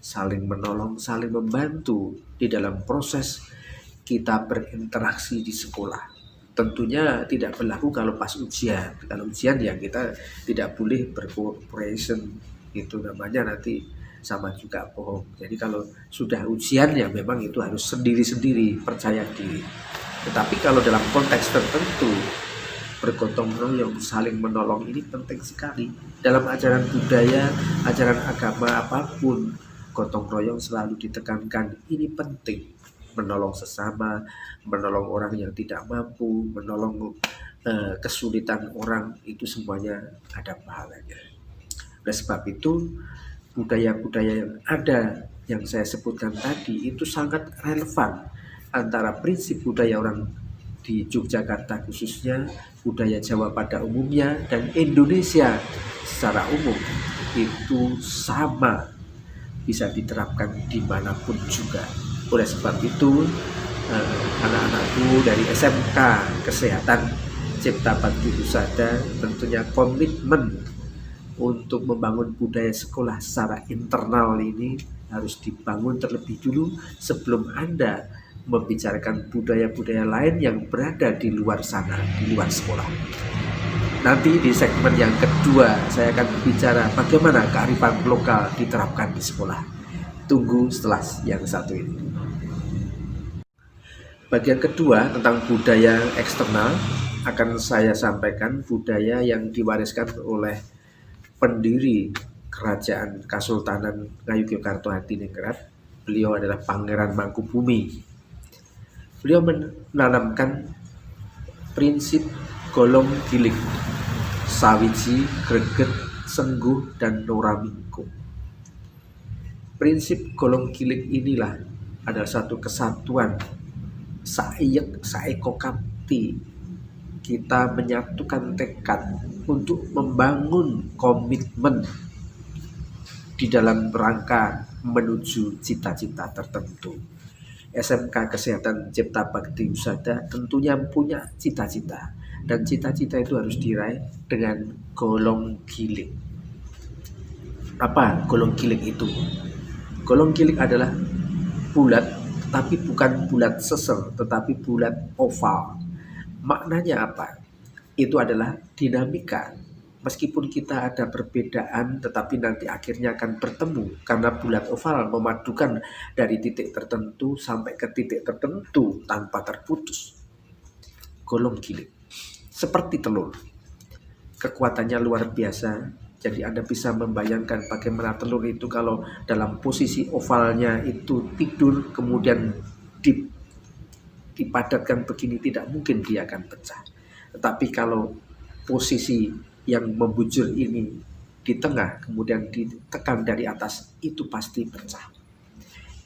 saling menolong, saling membantu di dalam proses kita berinteraksi di sekolah. Tentunya tidak berlaku kalau pas ujian. Kalau ujian ya kita tidak boleh bercooperation, itu namanya nanti sama juga bohong. Jadi kalau sudah ujian ya memang itu harus sendiri-sendiri, percaya diri. Tetapi kalau dalam konteks tertentu bergotong royong, saling menolong ini penting sekali. Dalam ajaran budaya, ajaran agama apapun, gotong royong selalu ditekankan. Ini penting. Menolong sesama, menolong orang yang tidak mampu, menolong kesulitan orang, itu semuanya ada pahalanya. Oleh sebab itu, budaya-budaya yang ada yang saya sebutkan tadi itu sangat relevan antara prinsip budaya orang di Yogyakarta khususnya, budaya Jawa pada umumnya, dan Indonesia secara umum itu sama, bisa diterapkan dimanapun juga. Oleh sebab itu anak-anakku dari SMK Kesehatan Cipta Bakti Husada tentunya komitmen untuk membangun budaya sekolah secara internal ini harus dibangun terlebih dulu sebelum Anda membicarakan budaya-budaya lain yang berada di luar sana, di luar sekolah. Nanti di segmen yang kedua saya akan bicara bagaimana kearifan lokal diterapkan di sekolah. Tunggu setelah yang satu ini. Bagian kedua tentang budaya eksternal akan saya sampaikan budaya yang diwariskan oleh pendiri Kerajaan Kasultanan Ngayogyakarta Hadiningrat. Beliau adalah Pangeran Mangkubumi. Beliau menanamkan prinsip golong giling, sawiji, greget, sengguh, dan noramingko. Prinsip golong giling inilah adalah satu kesatuan saiyek saeko kapti. Kita menyatukan tekad untuk membangun komitmen di dalam rangka menuju cita-cita tertentu. SMK Kesehatan Cipta Bakti Husada tentunya punya cita-cita, dan cita-cita itu harus diraih dengan golong giling. Apa golong giling itu? Golong giling adalah bulat, tapi bukan bulat sesel, tetapi bulat oval. Maknanya apa? Itu adalah dinamika. Meskipun kita ada perbedaan, tetapi nanti akhirnya akan bertemu. Karena bulat oval memadukan dari titik tertentu sampai ke titik tertentu tanpa terputus. Golong giling. Seperti telur. Kekuatannya luar biasa. Jadi Anda bisa membayangkan bagaimana telur itu kalau dalam posisi ovalnya itu tidur, kemudian dipadatkan begini, tidak mungkin dia akan pecah. Tetapi kalau posisi yang membujur ini di tengah, kemudian ditekan dari atas, itu pasti pecah.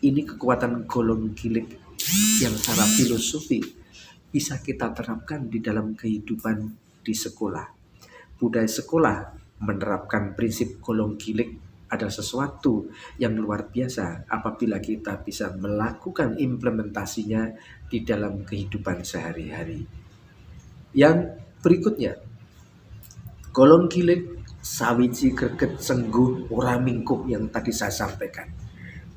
Ini kekuatan golong giling yang secara filosofi bisa kita terapkan di dalam kehidupan di sekolah. Budaya sekolah menerapkan prinsip golong giling adalah sesuatu yang luar biasa apabila kita bisa melakukan implementasinya di dalam kehidupan sehari-hari. Yang berikutnya, golong giling, sawiji, greget, sengguh, noramingko yang tadi saya sampaikan.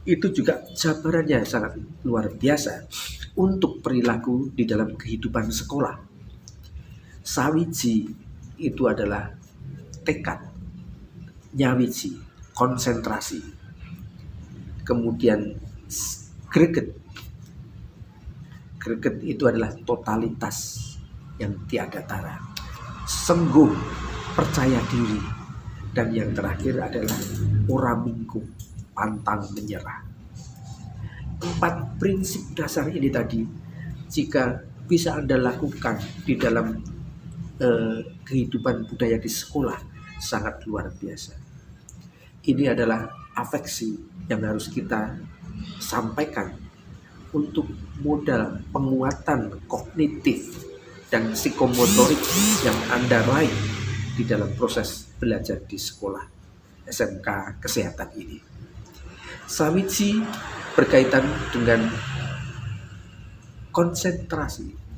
Itu juga jabarannya sangat luar biasa untuk perilaku di dalam kehidupan sekolah. Sawiji itu adalah tekad, nyawiji, konsentrasi. Kemudian greget. Greget itu adalah totalitas yang tiada tara. Sengguh, percaya diri. Dan yang terakhir adalah Oramingkum, pantang menyerah. 4 prinsip dasar ini tadi, jika bisa Anda lakukan di dalam kehidupan budaya di sekolah, sangat luar biasa. Ini adalah afeksi yang harus kita sampaikan untuk modal penguatan kognitif dan psikomotorik yang Anda raih di dalam proses belajar di sekolah SMK Kesehatan ini. Sawiji berkaitan dengan konsentrasi.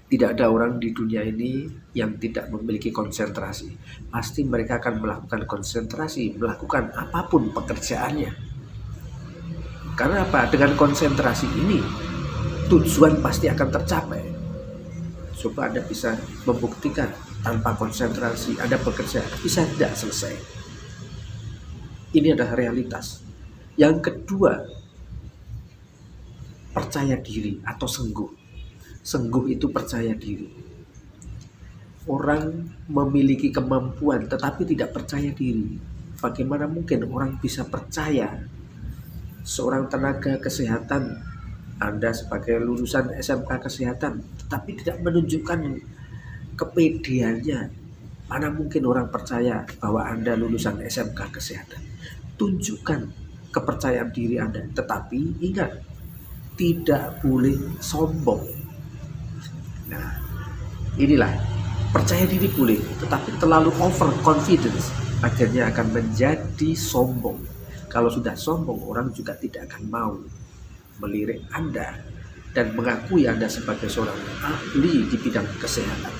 Tidak ada orang di dunia ini yang tidak memiliki konsentrasi. Pasti mereka akan melakukan konsentrasi, melakukan apapun pekerjaannya. Karena apa? Dengan konsentrasi ini, tujuan pasti akan tercapai. Coba Anda bisa membuktikan tanpa konsentrasi Anda bekerja bisa tidak selesai. Ini adalah realitas. Yang kedua, percaya diri atau sengguh. Sengguh itu percaya diri. Orang memiliki kemampuan tetapi tidak percaya diri. Bagaimana mungkin orang bisa percaya? Seorang tenaga kesehatan, Anda sebagai lulusan SMK Kesehatan, tetapi tidak menunjukkan kepedeannya. Mana mungkin orang percaya bahwa Anda lulusan SMK Kesehatan? Tunjukkan kepercayaan diri Anda, tetapi ingat, tidak boleh sombong. Nah, inilah, percaya diri boleh, tetapi terlalu overconfidence akhirnya akan menjadi sombong. Kalau sudah sombong, orang juga tidak akan mau melirik Anda dan mengakui Anda sebagai seorang ahli di bidang kesehatan.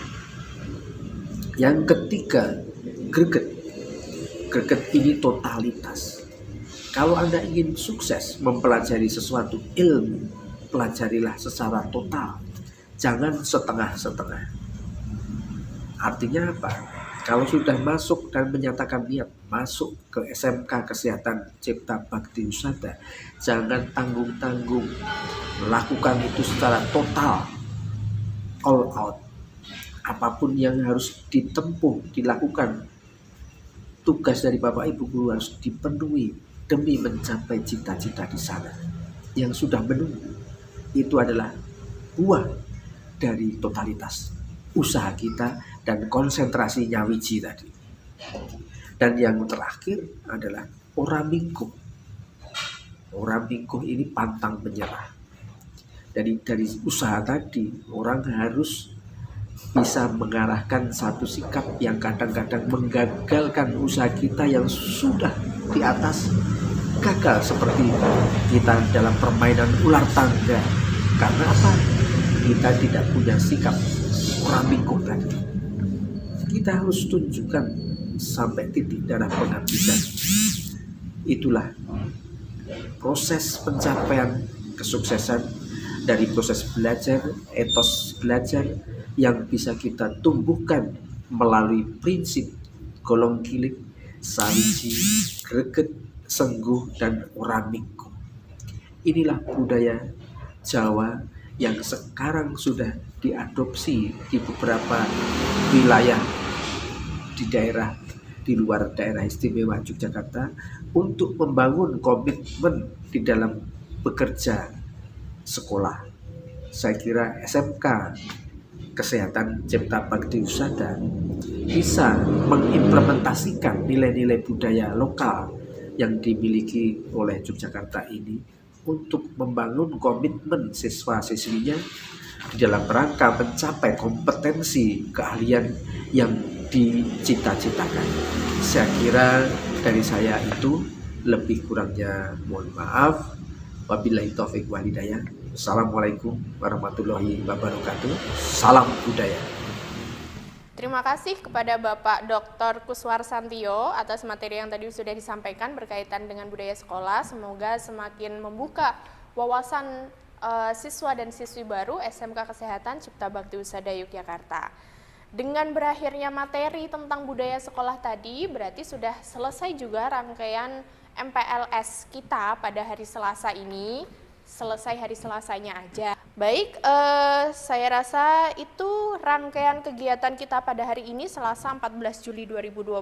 Yang ketiga, greget. Greget ini totalitas. Kalau Anda ingin sukses mempelajari sesuatu ilmu, pelajarilah secara total. Jangan setengah-setengah. Artinya apa? Kalau sudah masuk dan menyatakan niat masuk ke SMK Kesehatan Cipta Bakti Husada, jangan tanggung-tanggung. Lakukan itu secara total, all out. Apapun yang harus ditempuh, dilakukan, tugas dari Bapak Ibu Guru harus dipenuhi demi mencapai cita-cita di sana. Yang sudah menunggu itu adalah buah dari totalitas usaha kita dan konsentrasi nyawiji tadi. Dan yang terakhir adalah Oramingkum. Oramingkum ini pantang menyerah. Dari usaha tadi, orang harus bisa mengarahkan satu sikap yang kadang-kadang menggagalkan usaha kita yang sudah di atas, gagal seperti kita dalam permainan ular tangga. Karena apa? Kita tidak punya sikap Oramingkum tadi. Kita harus tunjukkan sampai titik darah penghabisan. Itulah proses pencapaian kesuksesan dari proses belajar, etos belajar yang bisa kita tumbuhkan melalui prinsip golong kilik, sawiji, greget, sengguh, dan Oramingkum. Inilah budaya Jawa yang sekarang sudah diadopsi di beberapa wilayah di luar daerah istimewa Yogyakarta untuk membangun komitmen di dalam bekerja sekolah. Saya kira SMK Kesehatan Cipta Bakti Husada bisa mengimplementasikan nilai-nilai budaya lokal yang dimiliki oleh Yogyakarta ini untuk membangun komitmen siswa-siswinya di dalam rangka mencapai kompetensi keahlian yang dicita-citakan. Saya kira dari saya itu, lebih kurangnya mohon maaf. Wabillahi taufik wal hidayah. Assalamualaikum warahmatullahi wabarakatuh. Salam budaya. Terima kasih kepada Bapak Dr. Kuswar Santio atas materi yang tadi sudah disampaikan berkaitan dengan budaya sekolah. Semoga semakin membuka wawasan siswa dan siswi baru SMK Kesehatan Cipta Bakti Husada Yogyakarta. Dengan berakhirnya materi tentang budaya sekolah tadi, berarti sudah selesai juga rangkaian MPLS kita pada hari Selasa ini. Selesai hari Selasanya aja. Baik, saya rasa itu rangkaian kegiatan kita pada hari ini Selasa 14 Juli 2020.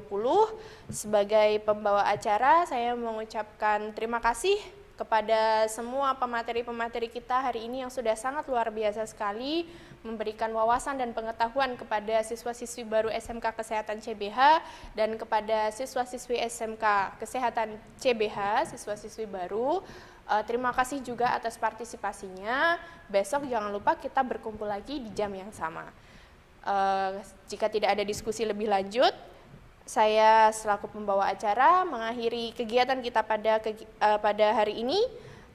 Sebagai pembawa acara, saya mengucapkan terima kasih kepada semua pemateri-pemateri kita hari ini yang sudah sangat luar biasa sekali memberikan wawasan dan pengetahuan kepada siswa-siswi baru SMK Kesehatan CBH dan kepada siswa-siswi SMK Kesehatan CBH, siswa-siswi baru. Terima kasih juga atas partisipasinya. Besok jangan lupa kita berkumpul lagi di jam yang sama. Jika tidak ada diskusi lebih lanjut, saya selaku pembawa acara mengakhiri kegiatan kita pada hari ini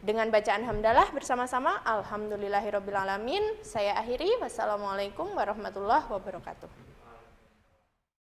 dengan bacaan hamdalah bersama-sama. Alhamdulillahirobbilalamin. Saya akhiri. Wassalamualaikum warahmatullahi wabarakatuh.